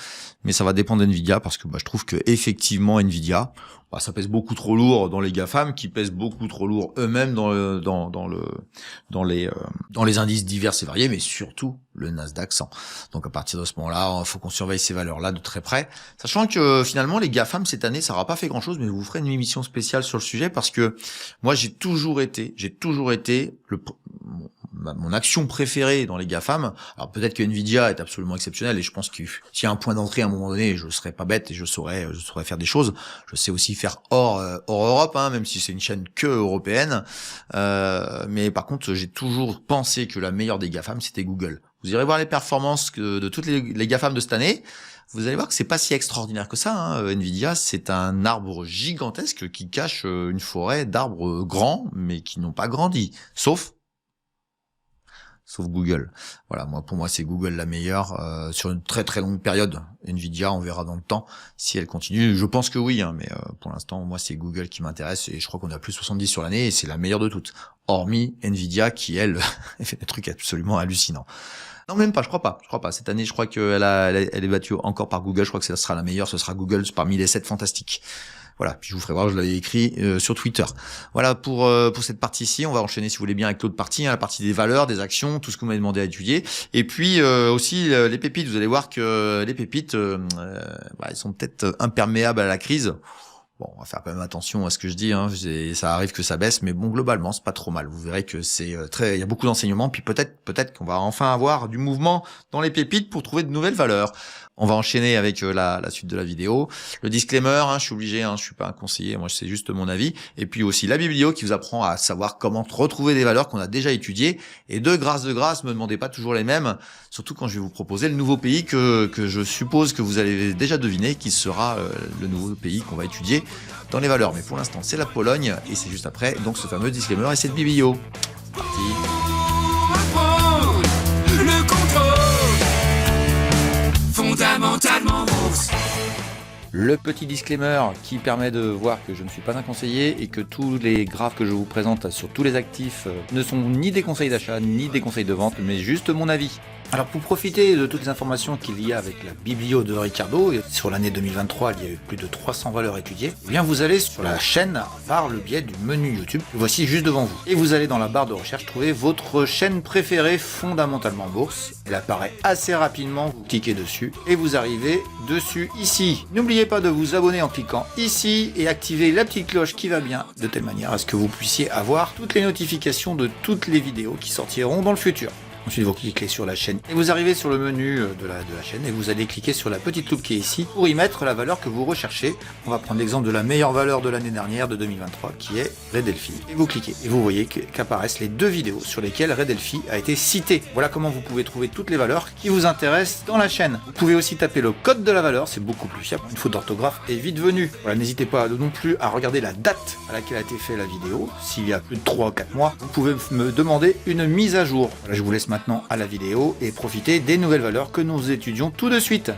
Mais ça va dépendre d'Nvidia parce que je trouve que effectivement Nvidia, ça pèse beaucoup trop lourd dans les GAFAM, qui pèsent beaucoup trop lourd eux-mêmes dans les indices divers et variés, mais surtout le Nasdaq 100. Donc à partir de ce moment-là, il faut qu'on surveille ces valeurs-là de très près, sachant que finalement les GAFAM cette année, ça n'aura pas fait grand-chose, mais vous ferez une émission spéciale sur le sujet parce que moi j'ai toujours été mon action préférée dans les GAFAM. Alors peut-être que Nvidia est absolument exceptionnelle et je pense que s'il y a un point d'entrée à un moment donné, je serais pas bête et je saurais faire des choses. Je sais aussi faire hors Europe, hein, même si c'est une chaîne que européenne. Mais par contre, j'ai toujours pensé que la meilleure des GAFAM, c'était Google. Vous irez voir les performances de toutes les GAFAM de cette année. Vous allez voir que c'est pas si extraordinaire que ça. Hein. Nvidia, c'est un arbre gigantesque qui cache une forêt d'arbres grands, mais qui n'ont pas grandi. Sauf Google. Voilà, pour moi, c'est Google la meilleure sur une très très longue période. Nvidia, on verra dans le temps si elle continue. Je pense que oui, hein, mais pour l'instant, moi, c'est Google qui m'intéresse et je crois qu'on a plus 70 sur l'année et c'est la meilleure de toutes. Hormis Nvidia qui, elle, fait des trucs absolument hallucinants. Non, même pas, je crois pas. Cette année, je crois qu'elle est battue encore par Google. Je crois que ce sera la meilleure. Ce sera Google parmi les 7 fantastiques. Voilà, puis je vous ferai voir, je l'avais écrit sur Twitter. Voilà pour cette partie-ci. On va enchaîner, si vous voulez bien, avec l'autre partie, hein, la partie des valeurs, des actions, tout ce que vous m'avez demandé à étudier. Et puis aussi les pépites. Vous allez voir que les pépites, elles sont peut-être imperméables à la crise. Bon, on va faire quand même attention à ce que je dis, hein. Ça arrive que ça baisse, mais bon, globalement, c'est pas trop mal. Vous verrez que c'est il y a beaucoup d'enseignements, puis peut-être qu'on va enfin avoir du mouvement dans les pépites pour trouver de nouvelles valeurs. On va enchaîner avec la suite de la vidéo. Le disclaimer, hein, je suis obligé, hein, je suis pas un conseiller, moi c'est juste mon avis. Et puis aussi la biblio qui vous apprend à savoir comment retrouver des valeurs qu'on a déjà étudiées. Et de grâce, me demandez pas toujours les mêmes, surtout quand je vais vous proposer le nouveau pays que je suppose que vous allez déjà deviner, qui sera le nouveau pays qu'on va étudier dans les valeurs. Mais pour l'instant, c'est la Pologne et c'est juste après, donc ce fameux disclaimer et cette biblio. C'est parti. Le contrôle fondamentalement bourse. Le petit disclaimer qui permet de voir que je ne suis pas un conseiller et que tous les graphes que je vous présente sur tous les actifs ne sont ni des conseils d'achat ni des conseils de vente, mais juste mon avis. Alors pour profiter de toutes les informations qu'il y a avec la biblio de Ricardo, et sur l'année 2023 il y a eu plus de 300 valeurs étudiées, eh bien vous allez sur la chaîne par le biais du menu YouTube, voici juste devant vous. Et vous allez dans la barre de recherche trouver votre chaîne préférée fondamentalement bourse. Elle apparaît assez rapidement, vous cliquez dessus et vous arrivez dessus ici. N'oubliez pas de vous abonner en cliquant ici et activer la petite cloche qui va bien, de telle manière à ce que vous puissiez avoir toutes les notifications de toutes les vidéos qui sortiront dans le futur. Ensuite, vous cliquez sur la chaîne et vous arrivez sur le menu de la chaîne et vous allez cliquer sur la petite loupe qui est ici pour y mettre la valeur que vous recherchez. On va prendre l'exemple de la meilleure valeur de l'année dernière, de 2023, qui est Red Delphi. Et vous cliquez et vous voyez qu'apparaissent les deux vidéos sur lesquelles Red Delphi a été cité. Voilà comment vous pouvez trouver toutes les valeurs qui vous intéressent dans la chaîne. Vous pouvez aussi taper le code de la valeur, c'est beaucoup plus fiable. Une faute d'orthographe est vite venue. Voilà, n'hésitez pas non plus à regarder la date à laquelle a été faite la vidéo. S'il y a plus de 3 ou 4 mois, vous pouvez me demander une mise à jour. Voilà, je vous laisse maintenant à la vidéo et profiter des nouvelles valeurs que nous étudions tout de suite.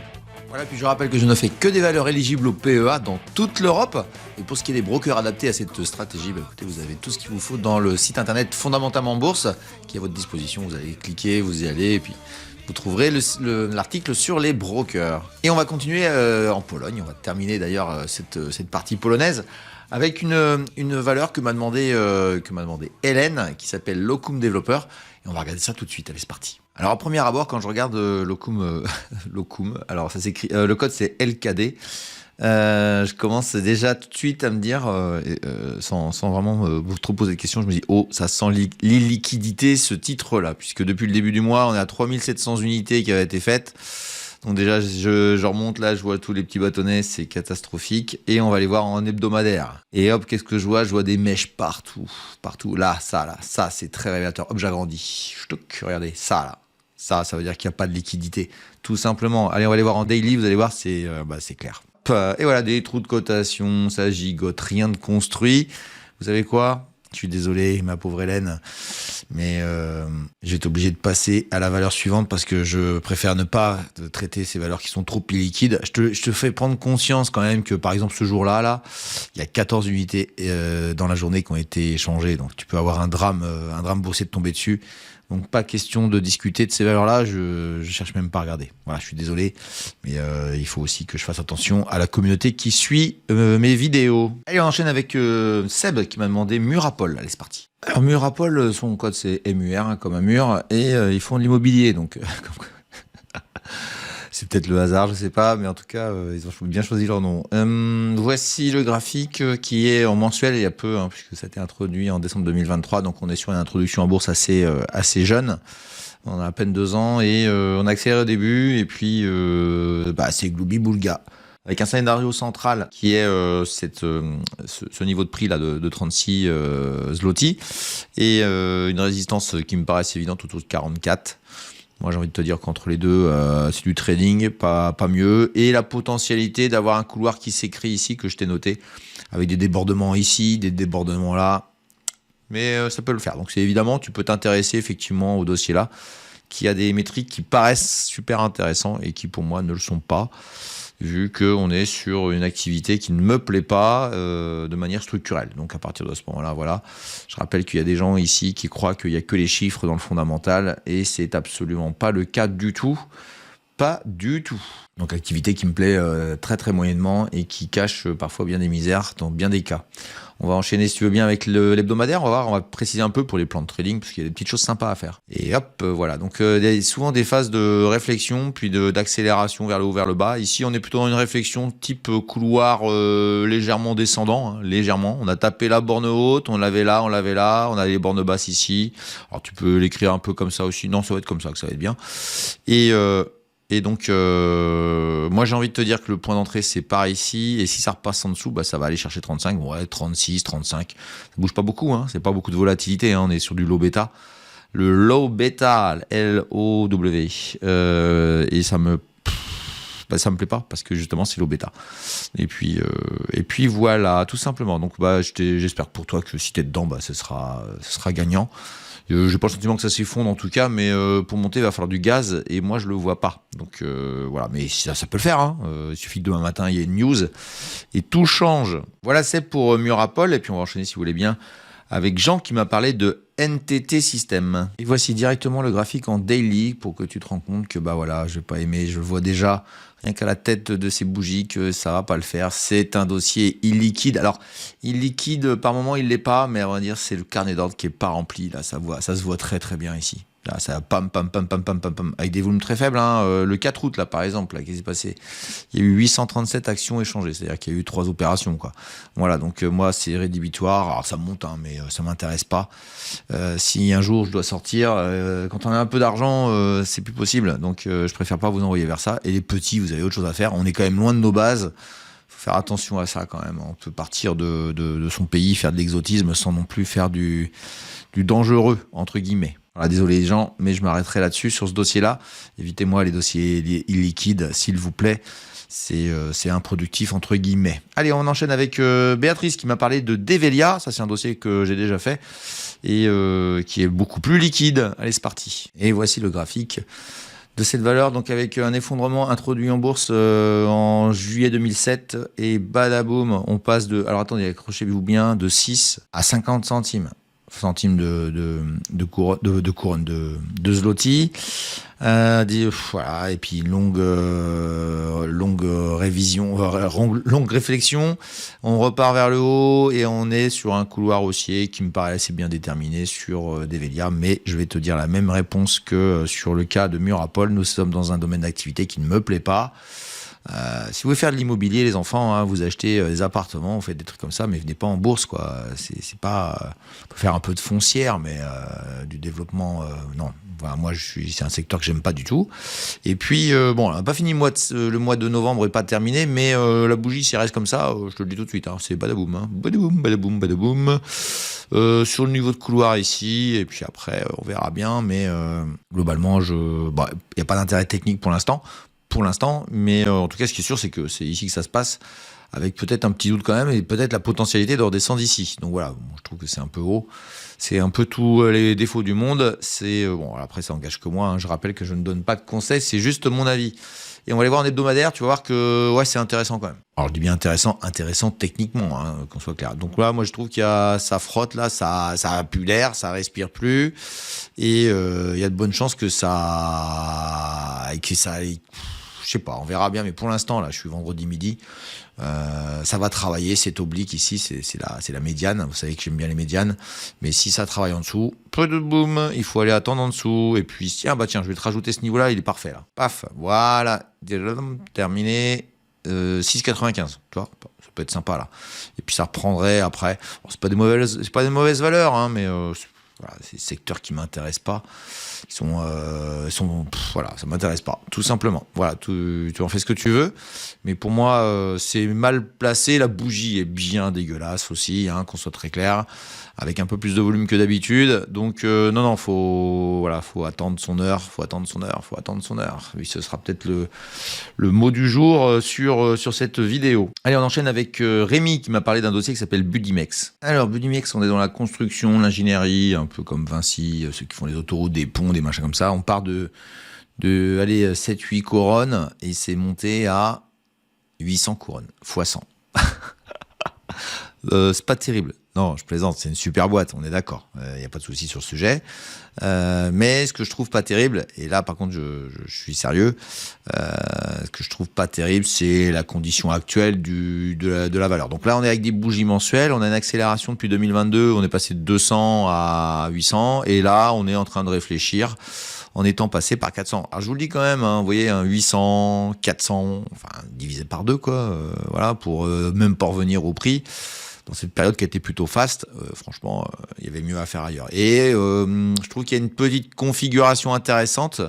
Voilà, puis je rappelle que je ne fais que des valeurs éligibles au PEA dans toute l'Europe. Et pour ce qui est des brokers adaptés à cette stratégie, écoutez, vous avez tout ce qu'il vous faut dans le site internet Fondamentalement Bourse qui est à votre disposition. Vous allez cliquer, vous y allez et puis vous trouverez l'article sur les brokers. Et on va continuer en Pologne. On va terminer d'ailleurs cette partie polonaise avec une valeur que m'a demandé Hélène qui s'appelle Locum Developer. Et on va regarder ça tout de suite. Allez, c'est parti. Alors, à premier abord, quand je regarde Locum, Locum, alors ça s'écrit, le code c'est LKD. Je commence déjà tout de suite à me dire, sans vraiment vous trop poser de questions, je me dis, oh, ça sent l'illiquidité ce titre-là, puisque depuis le début du mois, on est à 3700 unités qui avaient été faites. Donc déjà, je remonte là, je vois tous les petits bâtonnets, c'est catastrophique. Et on va les voir en hebdomadaire. Et hop, qu'est-ce que je vois? Je vois des mèches partout, partout. Là, ça, c'est très révélateur. Hop, j'agrandis. Regardez, ça là. Ça veut dire qu'il n'y a pas de liquidité, tout simplement. Allez, on va les voir en daily, vous allez voir, c'est clair. Et voilà, des trous de cotation, ça gigote, rien de construit. Vous savez quoi? Je suis désolé, ma pauvre Hélène, mais j'ai été obligé de passer à la valeur suivante parce que je préfère ne pas traiter ces valeurs qui sont trop illiquides. Je te fais prendre conscience quand même que, par exemple, ce jour-là, il y a 14 unités dans la journée qui ont été échangées. Donc, tu peux avoir un drame boursier de tomber dessus. Donc, pas question de discuter de ces valeurs-là, je cherche même pas à regarder. Voilà, je suis désolé, mais il faut aussi que je fasse attention à la communauté qui suit mes vidéos. Allez, on enchaîne avec Seb qui m'a demandé Murapol. Allez, c'est parti. Alors, Murapol, son code c'est MUR, hein, comme un mur, et ils font de l'immobilier, donc... C'est peut-être le hasard, je sais pas, mais en tout cas, ils ont bien choisi leur nom. Voici le graphique qui est en mensuel il y a peu, hein, puisque ça a été introduit en décembre 2023, donc on est sur une introduction en bourse assez jeune. On a à peine 2 ans et on a accéléré au début, et puis c'est gloubi-boulga. Avec un scénario central qui est ce niveau de prix là de 36 zloty, et une résistance qui me paraît évidente autour de 44. Moi, j'ai envie de te dire qu'entre les deux, c'est du trading, pas mieux. Et la potentialité d'avoir un couloir qui s'écrit ici, que je t'ai noté, avec des débordements ici, des débordements là. Mais ça peut le faire. Donc, c'est évidemment, tu peux t'intéresser effectivement au dossier là, qui a des métriques qui paraissent super intéressants et qui, pour moi, ne le sont pas, vu qu'on est sur une activité qui ne me plaît pas de manière structurelle. Donc à partir de ce moment-là, voilà. Je rappelle qu'il y a des gens ici qui croient qu'il n'y a que les chiffres dans le fondamental, et c'est absolument pas le cas du tout. Pas du tout. Donc activité qui me plaît très très moyennement et qui cache parfois bien des misères dans bien des cas. On va enchaîner, si tu veux bien, avec l'hebdomadaire. On va préciser un peu pour les plans de trading, parce qu'il y a des petites choses sympas à faire. Et hop, voilà. Donc il y a souvent des phases de réflexion, puis d'accélération vers le haut, vers le bas. Ici, on est plutôt dans une réflexion type couloir légèrement descendant, hein, légèrement. On a tapé la borne haute, on l'avait là, on a les bornes basses ici. Alors tu peux l'écrire un peu comme ça aussi. Non, ça va être comme ça que ça va être bien. Et donc, moi j'ai envie de te dire que le point d'entrée c'est par ici, et si ça repasse en dessous, ça va aller chercher 35, ouais, 36, 35. Ça bouge pas beaucoup, hein, c'est pas beaucoup de volatilité, hein, on est sur du low beta. Le low beta, L-O-W, et ça me plaît pas parce que justement c'est low beta. Et puis voilà, tout simplement. Donc j'espère pour toi que si t'es dedans, ce sera gagnant. J'ai pas le sentiment que ça s'effondre en tout cas, mais pour monter il va falloir du gaz, et moi je le vois pas. Donc voilà, mais ça peut le faire, hein. Il suffit que demain matin il y ait une news et tout change. Voilà, c'est pour Murapol, et puis on va enchaîner, si vous voulez bien, avec Jean qui m'a parlé de NTT System. Et voici directement le graphique en daily pour que tu te rends compte que voilà, je vais pas aimer, je le vois déjà rien qu'à la tête de ces bougies que ça va pas le faire. C'est un dossier illiquide. Alors illiquide par moment il l'est pas, mais on va dire c'est le carnet d'ordre qui est pas rempli. Là ça se voit très très bien ici. Là, ça pam, avec des volumes très faibles, hein. Le 4 août, là, par exemple, qu'est-ce qui s'est passé? Il y a eu 837 actions échangées, c'est-à-dire qu'il y a eu 3 opérations, quoi. Voilà, donc moi, c'est rédhibitoire. Alors, ça monte, hein, mais ça m'intéresse pas. Si un jour je dois sortir, quand on a un peu d'argent, c'est plus possible. Donc, je préfère pas vous envoyer vers ça. Et les petits, vous avez autre chose à faire. On est quand même loin de nos bases. Faut faire attention à ça, quand même. On peut partir de son pays, faire de l'exotisme sans non plus faire du dangereux, entre guillemets. Voilà, désolé les gens, mais je m'arrêterai là-dessus sur ce dossier-là. Évitez-moi les dossiers illiquides, s'il vous plaît. C'est improductif, entre guillemets. Allez, on enchaîne avec Béatrice qui m'a parlé de Develia. Ça, c'est un dossier que j'ai déjà fait et qui est beaucoup plus liquide. Allez, c'est parti. Et voici le graphique de cette valeur, donc avec un effondrement introduit en bourse en juillet 2007, et badaboum, on passe alors attendez, accrochez-vous bien, de 6 à 50 centimes. centimes de couronne de zloty. Voilà, et puis longue révision, longue réflexion. On repart vers le haut et on est sur un couloir haussier qui me paraît assez bien déterminé sur Develia. Mais je vais te dire la même réponse que sur le cas de Murapol. Nous sommes dans un domaine d'activité qui ne me plaît pas. Si vous voulez faire de l'immobilier, les enfants, hein, vous achetez des appartements, vous faites des trucs comme ça, mais venez pas en bourse, quoi. C'est pas. On peut faire un peu de foncière, mais du développement, non. Voilà, moi, c'est un secteur que j'aime pas du tout. Et puis, bon, on n'a pas fini le mois de novembre est pas terminé, mais la bougie, si elle reste comme ça, je te le dis tout de suite, hein, c'est badaboum, hein. Badaboum, badaboum, badaboum. Sur le niveau de couloir ici, et puis après, on verra bien, mais globalement, il n'y a pas d'intérêt technique pour l'instant, mais en tout cas, ce qui est sûr, c'est que c'est ici que ça se passe, avec peut-être un petit doute quand même, et peut-être la potentialité de redescendre ici. Donc voilà, bon, je trouve que c'est un peu haut. C'est un peu tous les défauts du monde. C'est bon, après, ça engage que moi, hein. Je rappelle que je ne donne pas de conseils, c'est juste mon avis. Et on va aller voir en hebdomadaire, tu vas voir que ouais, c'est intéressant quand même. Alors je dis bien intéressant techniquement, hein, qu'on soit clair. Donc là, moi je trouve ça frotte là, ça a plus l'air, ça respire plus, et il y a de bonnes chances que je sais pas, on verra bien, mais pour l'instant, là, je suis vendredi midi, ça va travailler, cet oblique ici, c'est la médiane, vous savez que j'aime bien les médianes, mais si ça travaille en dessous, boum, il faut aller attendre en dessous, et puis, tiens, je vais te rajouter ce niveau-là, il est parfait, là, paf, voilà, terminé, 6,95, tu vois, ça peut être sympa, là, et puis ça reprendrait après, bon, c'est pas des mauvaises valeurs, hein, mais voilà, c'est des secteurs qui m'intéressent pas. Voilà, ça m'intéresse pas, tout simplement. Voilà, tu en fais ce que tu veux, mais pour moi, c'est mal placé. La bougie est bien dégueulasse aussi, hein, qu'on soit très clair, avec un peu plus de volume que d'habitude. Donc non, faut attendre son heure, Oui, ce sera peut-être le mot du jour sur cette vidéo. Allez, on enchaîne avec Rémi qui m'a parlé d'un dossier qui s'appelle Budimex. Alors Budimex, on est dans la construction, l'ingénierie, un peu comme Vinci, ceux qui font les autoroutes, des ponts, des machins comme ça. On part de 7-8 couronnes et c'est monté à 800 couronnes, x 100. C'est pas terrible. Non, je plaisante, c'est une super boîte, on est d'accord. Il n'y a pas de souci sur ce sujet. Mais ce que je trouve pas terrible, et là par contre je suis sérieux, ce que je trouve pas terrible, c'est la condition actuelle de la valeur. Donc là on est avec des bougies mensuelles, on a une accélération depuis 2022, on est passé de 200 à 800, et là on est en train de réfléchir en étant passé par 400. Alors je vous le dis quand même, hein, vous voyez, 800, 400, enfin divisé par 2, quoi, voilà, pour même pas revenir au prix. Dans cette période qui a été plutôt faste, franchement, il y avait mieux à faire ailleurs. Et je trouve qu'il y a une petite configuration intéressante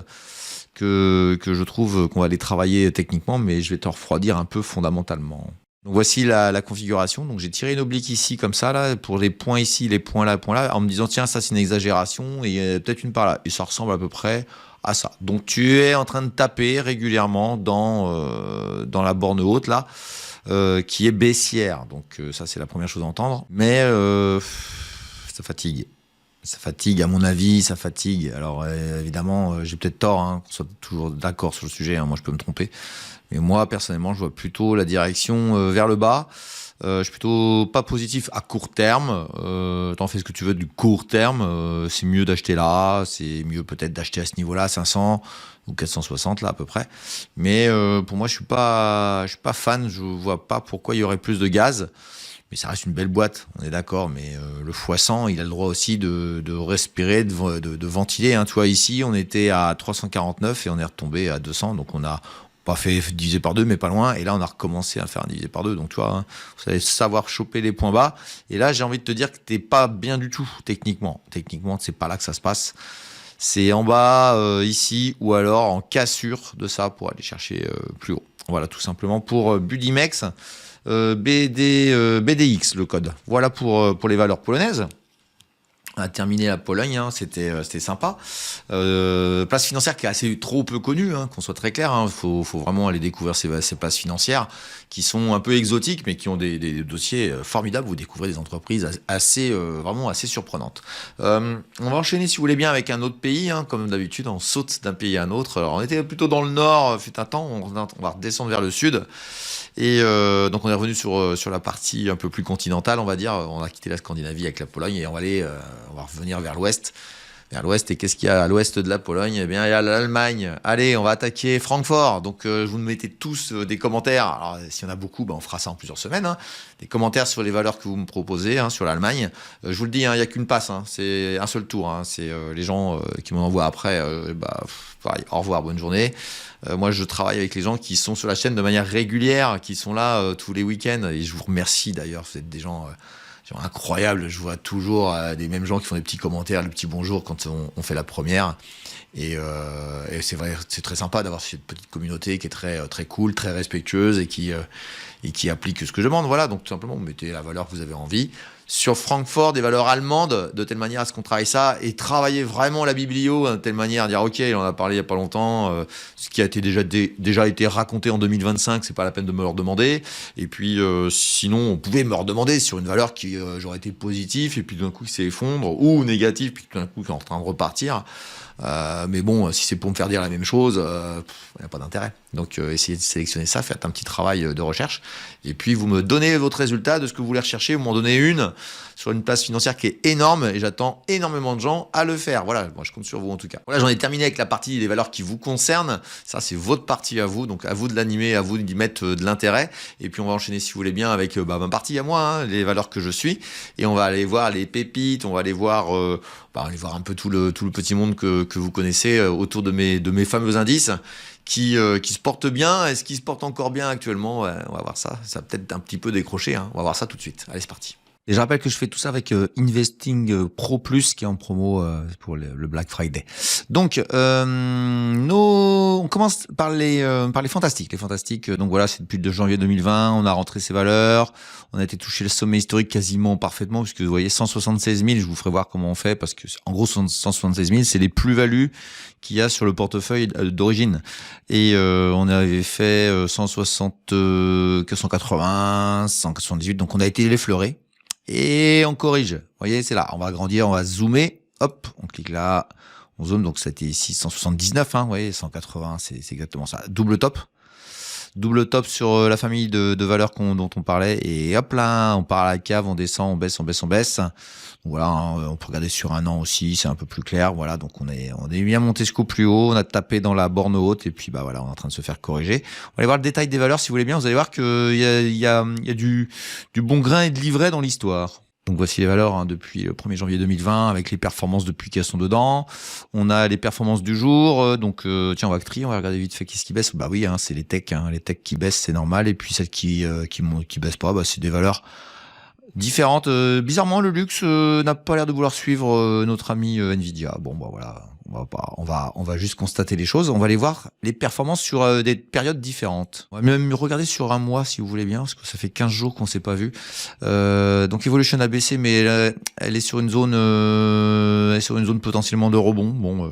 que je trouve qu'on va aller travailler techniquement, mais je vais te refroidir un peu fondamentalement. Donc voici la configuration. Donc j'ai tiré une oblique ici comme ça, là, pour les points ici, les points là, en me disant tiens, ça c'est une exagération, et peut-être une par là. Et ça ressemble à peu près à ça. Donc tu es en train de taper régulièrement dans la borne haute là. Qui est baissière, donc ça c'est la première chose à entendre, mais ça fatigue à mon avis, ça fatigue. Alors évidemment j'ai peut-être tort, hein, qu'on soit toujours d'accord sur le sujet, hein, moi je peux me tromper, mais moi personnellement je vois plutôt la direction vers le bas. Je suis plutôt pas positif à court terme. T'en fais ce que tu veux du court terme. C'est mieux d'acheter là, c'est mieux peut-être d'acheter à ce niveau-là, 500 ou 460 là à peu près. Mais pour moi, je suis pas fan. Je vois pas pourquoi il y aurait plus de gaz. Mais ça reste une belle boîte, on est d'accord. Mais le x100, il a le droit aussi de respirer, de ventiler. Hein. Tu vois, ici, on était à 349 et on est retombé à 200. Donc on a pas fait diviser par 2, mais pas loin. Et là, on a recommencé à faire un divisé par 2. Donc, tu vois, hein, vous savez savoir choper les points bas. Et là, j'ai envie de te dire que t'es pas bien du tout, techniquement. Techniquement, c'est pas là que ça se passe. C'est en bas, ici, ou alors en cassure de ça pour aller chercher plus haut. Voilà, tout simplement pour Budimex. BDX, le code. Voilà pour les valeurs polonaises. On a terminé la Pologne, hein, c'était sympa. Place financière qui est assez trop peu connue, hein, qu'on soit très clair. Hein, faut vraiment aller découvrir ces places financières qui sont un peu exotiques, mais qui ont des dossiers formidables. Vous découvrez des entreprises vraiment assez surprenantes. On va enchaîner, si vous voulez bien, avec un autre pays. Hein, comme d'habitude, on saute d'un pays à un autre. Alors, on était plutôt dans le nord, fut un temps. On va redescendre vers le sud. Et donc on est revenu sur la partie un peu plus continentale, on va dire. On a quitté la Scandinavie avec la Pologne et on va aller on va revenir vers l'ouest. Vers l'ouest, et qu'est-ce qu'il y a à l'ouest de la Pologne? Eh bien, il y a l'Allemagne. Allez, on va attaquer Francfort. Donc, vous nous mettez tous des commentaires. Alors, s'il y en a beaucoup, on fera ça en plusieurs semaines. Des commentaires sur les valeurs que vous me proposez, sur l'Allemagne. Je vous le dis, il n'y a qu'une passe. C'est un seul tour. C'est les gens qui m'en envoient après. Pareil, au revoir, bonne journée. Moi, je travaille avec les gens qui sont sur la chaîne de manière régulière, qui sont là tous les week-ends. Et je vous remercie d'ailleurs. Vous êtes des gens... incroyable, je vois toujours des mêmes gens qui font des petits commentaires, le petit bonjour quand on fait la première. Et c'est vrai, c'est très sympa d'avoir cette petite communauté qui est très très cool, très respectueuse et qui applique ce que je demande. Voilà, donc tout simplement, vous mettez la valeur que vous avez envie. Sur Francfort, des valeurs allemandes, de telle manière à ce qu'on travaille ça et travailler vraiment la biblio de telle manière à dire ok, on en a parlé il y a pas longtemps, ce qui a été déjà été raconté en 2025, c'est pas la peine de me le redemander. Et puis sinon, on pouvait me le redemander sur une valeur qui j'aurais été positive et puis d'un coup qui s'effondre ou négative puis d'un coup qui est en train de repartir. Mais bon, si c'est pour me faire dire la même chose, il n'y a pas d'intérêt. Donc essayez de sélectionner ça, faites un petit travail de recherche et puis vous me donnez votre résultat de ce que vous voulez rechercher, vous m'en donnez une sur une place financière qui est énorme et j'attends énormément de gens à le faire. Voilà, moi je compte sur vous en tout cas. Voilà, j'en ai terminé avec la partie des valeurs qui vous concernent. Ça c'est votre partie à vous, donc à vous de l'animer, à vous d'y mettre de l'intérêt. Et puis on va enchaîner si vous voulez bien avec ma partie à moi, les valeurs que je suis. Et on va aller voir les pépites, on va aller voir un peu tout le petit monde que vous connaissez autour de mes fameux indices. Qui se portent bien. Est-ce qu'ils se portent encore bien actuellement? On va voir ça. Ça va peut-être un petit peu décrocher. On va voir ça tout de suite. Allez, c'est parti. Et je rappelle que je fais tout ça avec Investing Pro Plus qui est en promo pour le Black Friday. Donc, on commence par les fantastiques. Les fantastiques, donc voilà, c'est depuis le 2 janvier 2020. On a rentré ces valeurs. On a été touché le sommet historique quasiment parfaitement puisque vous voyez 176 000. Je vous ferai voir comment on fait parce que en gros 176 000, c'est les plus-values qu'il y a sur le portefeuille d'origine. Et on avait fait 160, 180, 178. Donc on a été l'effleurer. Et on corrige. Vous voyez, c'est là. On va agrandir, on va zoomer. Hop, on clique là. On zoome. Donc, c'était ici 179. Vous voyez, 180, c'est exactement ça. Double top. Double top sur la famille de valeurs dont on parlait. Et hop là, on part à la cave, on descend, on baisse, on baisse, on baisse. Voilà, on peut regarder sur un an aussi, c'est un peu plus clair. Voilà, donc on est bien monté jusqu'au plus haut, on a tapé dans la borne haute et puis voilà, on est en train de se faire corriger. On va aller voir le détail des valeurs si vous voulez bien. Vous allez voir qu'il y a du bon grain et de l'ivraie dans l'histoire. Donc voici les valeurs depuis le 1er janvier 2020 avec les performances depuis qu'elles sont dedans. On a les performances du jour. Donc tiens, on va trier, on va regarder vite fait qu'est-ce qui baisse. Bah oui, c'est les techs. Les techs qui baissent, c'est normal. Et puis celles qui baissent pas, c'est des valeurs différentes. Bizarrement, le luxe n'a pas l'air de vouloir suivre notre ami Nvidia. Bon, voilà. On va juste constater les choses. On va aller voir les performances sur des périodes différentes. On va même regarder sur un mois si vous voulez bien, parce que ça fait 15 jours qu'on s'est pas vu. Donc Evolution a baissé, mais elle est sur une zone, potentiellement de rebond. Bon,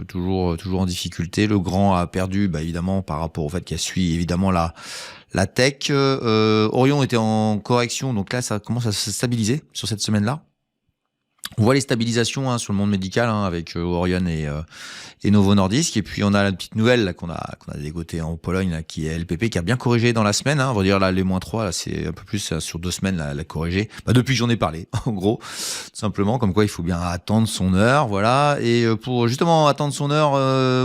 toujours en difficulté. Le grand a perdu, évidemment, par rapport au fait qu'il a suivi évidemment la tech. Orion était en correction, donc là ça commence à se stabiliser sur cette semaine-là. On voit les stabilisations sur le monde médical avec Orion et Novo Nordisk. Et puis on a la petite nouvelle là, qu'on a dégoté en Pologne là, qui est LPP qui a bien corrigé dans la semaine. On va dire là les -3 là c'est un peu plus sur 2 semaines là, elle a corrigé. Depuis que j'en ai parlé en gros, tout simplement comme quoi il faut bien attendre son heure, voilà. Et pour justement attendre son heure,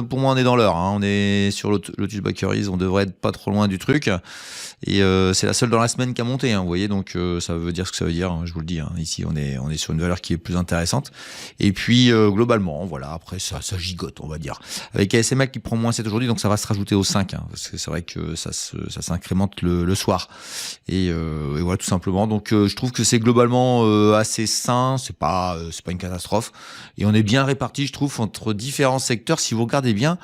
pour moi on est dans l'heure. On est sur Lotus Bakeries, on devrait être pas trop loin du truc. Et c'est la seule dans la semaine qui a monté, vous voyez, donc ça veut dire ce que ça veut dire, je vous le dis. Ici on est sur une valeur qui est plus intéressante. Et puis globalement, voilà, après ça gigote, on va dire. Avec ASML qui prend -7 aujourd'hui, donc ça va se rajouter au 5, parce que c'est vrai que ça s'incrémente le soir. Et voilà, tout simplement. Donc je trouve que c'est globalement assez sain, c'est pas une catastrophe. Et on est bien réparti, je trouve, entre différents secteurs. Si vous regardez bien,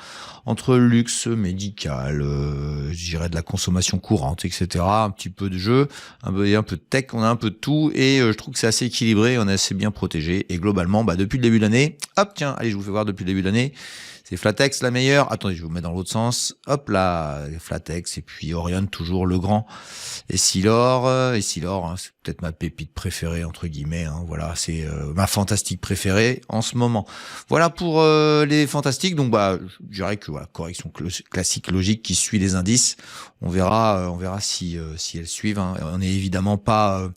entre luxe, médical, je dirais de la consommation courante, etc. Un petit peu de jeu, un peu de tech, on a un peu de tout. Et je trouve que c'est assez équilibré, on est assez bien protégé. Et globalement, depuis le début de l'année, hop, tiens, allez, je vous fais voir depuis le début de l'année C'est Flatex la meilleure. Attendez, je vais vous mettre dans l'autre sens. Hop là, Flatex et puis Orion, toujours le grand. Et Silor, hein, c'est peut-être ma pépite préférée entre guillemets. Hein, voilà, c'est ma fantastique préférée en ce moment. Voilà pour les fantastiques. Donc je dirais que voilà, correction classique logique qui suit les indices. On verra si elles suivent. Hein. On n'est évidemment pas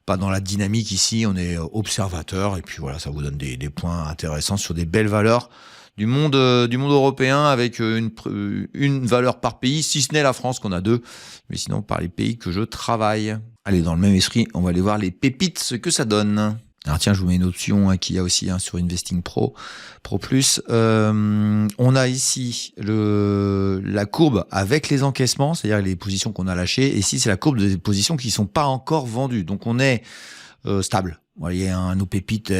dans la dynamique ici. On est observateur et puis voilà, ça vous donne des points intéressants sur des belles valeurs du monde européen avec une valeur par pays, si ce n'est la France qu'on a 2, mais sinon par les pays que je travaille. Allez, dans le même esprit, on va aller voir les pépites, ce que ça donne. Alors tiens, je vous mets une option qu'il y a aussi sur Investing Pro Plus. On a ici la courbe avec les encaissements, c'est-à-dire les positions qu'on a lâchées. Et ici, c'est la courbe des positions qui sont pas encore vendues. Donc on est stable. Vous voyez, nos pépites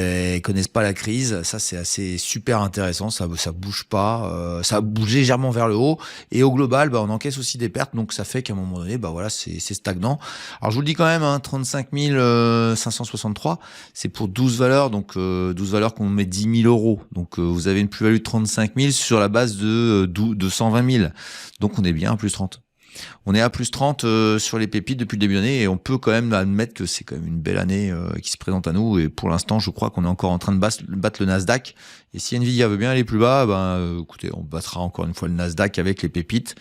connaissent pas la crise. Ça, c'est assez super intéressant. Ça bouge pas. Ça bouge légèrement vers le haut. Et au global, on encaisse aussi des pertes. Donc, ça fait qu'à un moment donné, voilà, c'est stagnant. Alors, je vous le dis quand même, 35 563, c'est pour 12 valeurs. Donc, 12 valeurs qu'on met 10 000 euros. Donc, vous avez une plus-value de 35 000 sur la base de 120 000. Donc, on est bien à plus 30. On est à plus 30 sur les pépites depuis le début d'année et on peut quand même admettre que c'est quand même une belle année qui se présente à nous. Et pour l'instant, je crois qu'on est encore en train de battre le Nasdaq. Et si Nvidia veut bien aller plus bas, écoutez, on battra encore une fois le Nasdaq avec les pépites.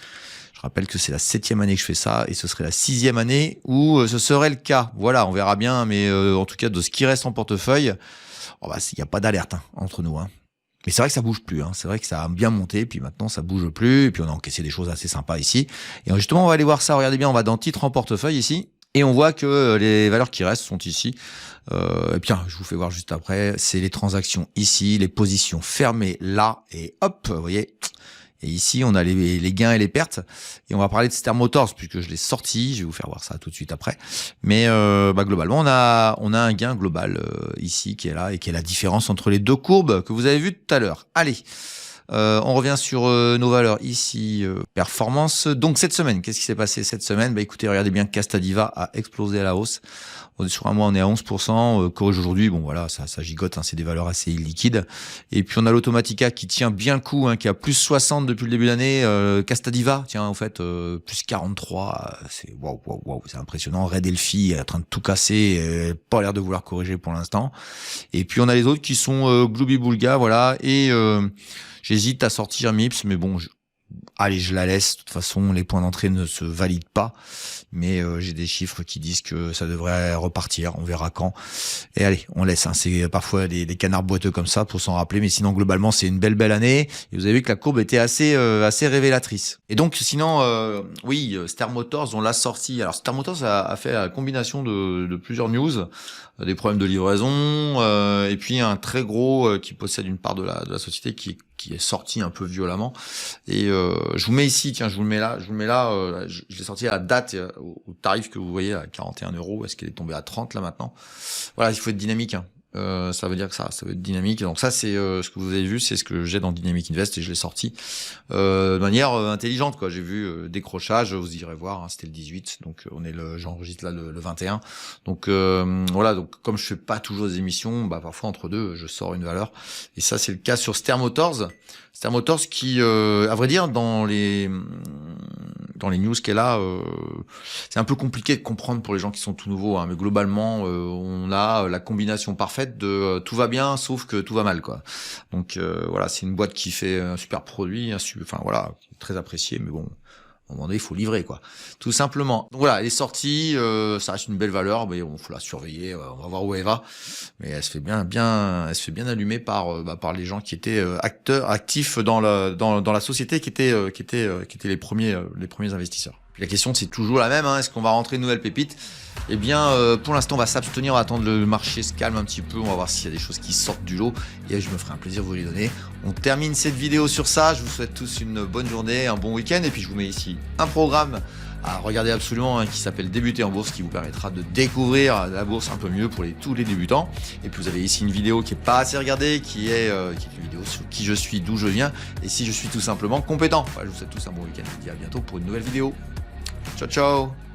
Je rappelle que c'est la 7e année que je fais ça et ce serait la 6e année où ce serait le cas. Voilà, on verra bien, mais en tout cas, de ce qui reste en portefeuille, il n'y a pas d'alerte entre nous. Mais c'est vrai que ça bouge plus, c'est vrai que ça a bien monté, puis maintenant ça bouge plus, et puis on a encaissé des choses assez sympas ici. Et justement, on va aller voir ça, regardez bien, on va dans titre en portefeuille ici, et on voit que les valeurs qui restent sont ici. Et bien, je vous fais voir juste après, c'est les transactions ici, les positions fermées là, et hop, vous voyez. Et ici, on a les gains et les pertes. Et on va parler de Ster Motors, puisque je l'ai sorti. Je vais vous faire voir ça tout de suite après. Mais globalement, on a un gain global ici qui est là et qui est la différence entre les deux courbes que vous avez vues tout à l'heure. Allez, on revient sur nos valeurs ici. Performance. Donc cette semaine, qu'est-ce qui s'est passé cette semaine? Écoutez, regardez bien, Castadiva a explosé à la hausse. Sur un mois, on est à 11%. Corrige aujourd'hui, voilà, ça gigote, c'est des valeurs assez illiquides. Et puis on a l'Automatica qui tient bien le coup, qui a plus 60 depuis le début de l'année. Castadiva, tiens, en fait, plus 43. C'est waouh, c'est impressionnant. Red Elphi est en train de tout casser, pas l'air de vouloir corriger pour l'instant. Et puis on a les autres qui sont Glooby Boulga, voilà. Et j'hésite à sortir Mips, mais bon. Allez, je la laisse. De toute façon, les points d'entrée ne se valident pas. Mais j'ai des chiffres qui disent que ça devrait repartir. On verra quand. Et allez, on laisse. C'est parfois des canards boiteux comme ça pour s'en rappeler. Mais sinon, globalement, c'est une belle année. Et vous avez vu que la courbe était assez révélatrice. Et donc, sinon, oui, Ster Motors, on l'a sorti. Alors, Ster Motors a fait la combination de plusieurs news. Des problèmes de livraison. Et puis, un très gros qui possède une part de la société qui est sorti un peu violemment. Et je vous mets ici, tiens, je vous le mets là, je l'ai sorti à la date, au tarif que vous voyez à 41 €. Est-ce qu'elle est tombée à 30 là maintenant? Voilà, il faut être dynamique. Ça veut dire que ça veut être dynamique. Donc ça, c'est ce que vous avez vu, c'est ce que j'ai dans Dynamic Invest et je l'ai sorti de manière intelligente, quoi. J'ai vu décrochage, vous irez voir, c'était le 18, donc j'enregistre là le 21. Donc voilà, donc comme je fais pas toujours des émissions, parfois entre deux, je sors une valeur. Et ça, c'est le cas sur Ster Motors. Ster Motors qui, à vrai dire, dans les news qu'elle a, c'est un peu compliqué de comprendre pour les gens qui sont tout nouveaux, mais globalement, on a la combinaison parfaite de tout va bien, sauf que tout va mal, quoi. Donc voilà, c'est une boîte qui fait un super produit, très apprécié, mais bon, à un moment donné, il faut livrer, quoi. Tout simplement. Donc voilà, elle est sortie, ça reste une belle valeur, mais bon, faut la surveiller, on va voir où elle va. Mais elle se fait bien allumer par les gens qui étaient actifs dans la société, qui étaient les premiers investisseurs. Puis la question, c'est toujours la même, est-ce qu'on va rentrer une nouvelle pépite? Eh bien, pour l'instant, on va s'abstenir, on va attendre le marché se calme un petit peu, on va voir s'il y a des choses qui sortent du lot, et je me ferai un plaisir de vous les donner. On termine cette vidéo sur ça, je vous souhaite tous une bonne journée, un bon week-end, et puis je vous mets ici un programme à regarder absolument qui s'appelle Débuter en bourse, qui vous permettra de découvrir la bourse un peu mieux pour tous les débutants. Et puis vous avez ici une vidéo qui est pas assez regardée, qui est une vidéo sur qui je suis, d'où je viens, et si je suis tout simplement compétent. Voilà, je vous souhaite tous un bon week-end, je vous dis à bientôt pour une nouvelle vidéo. Ciao ciao.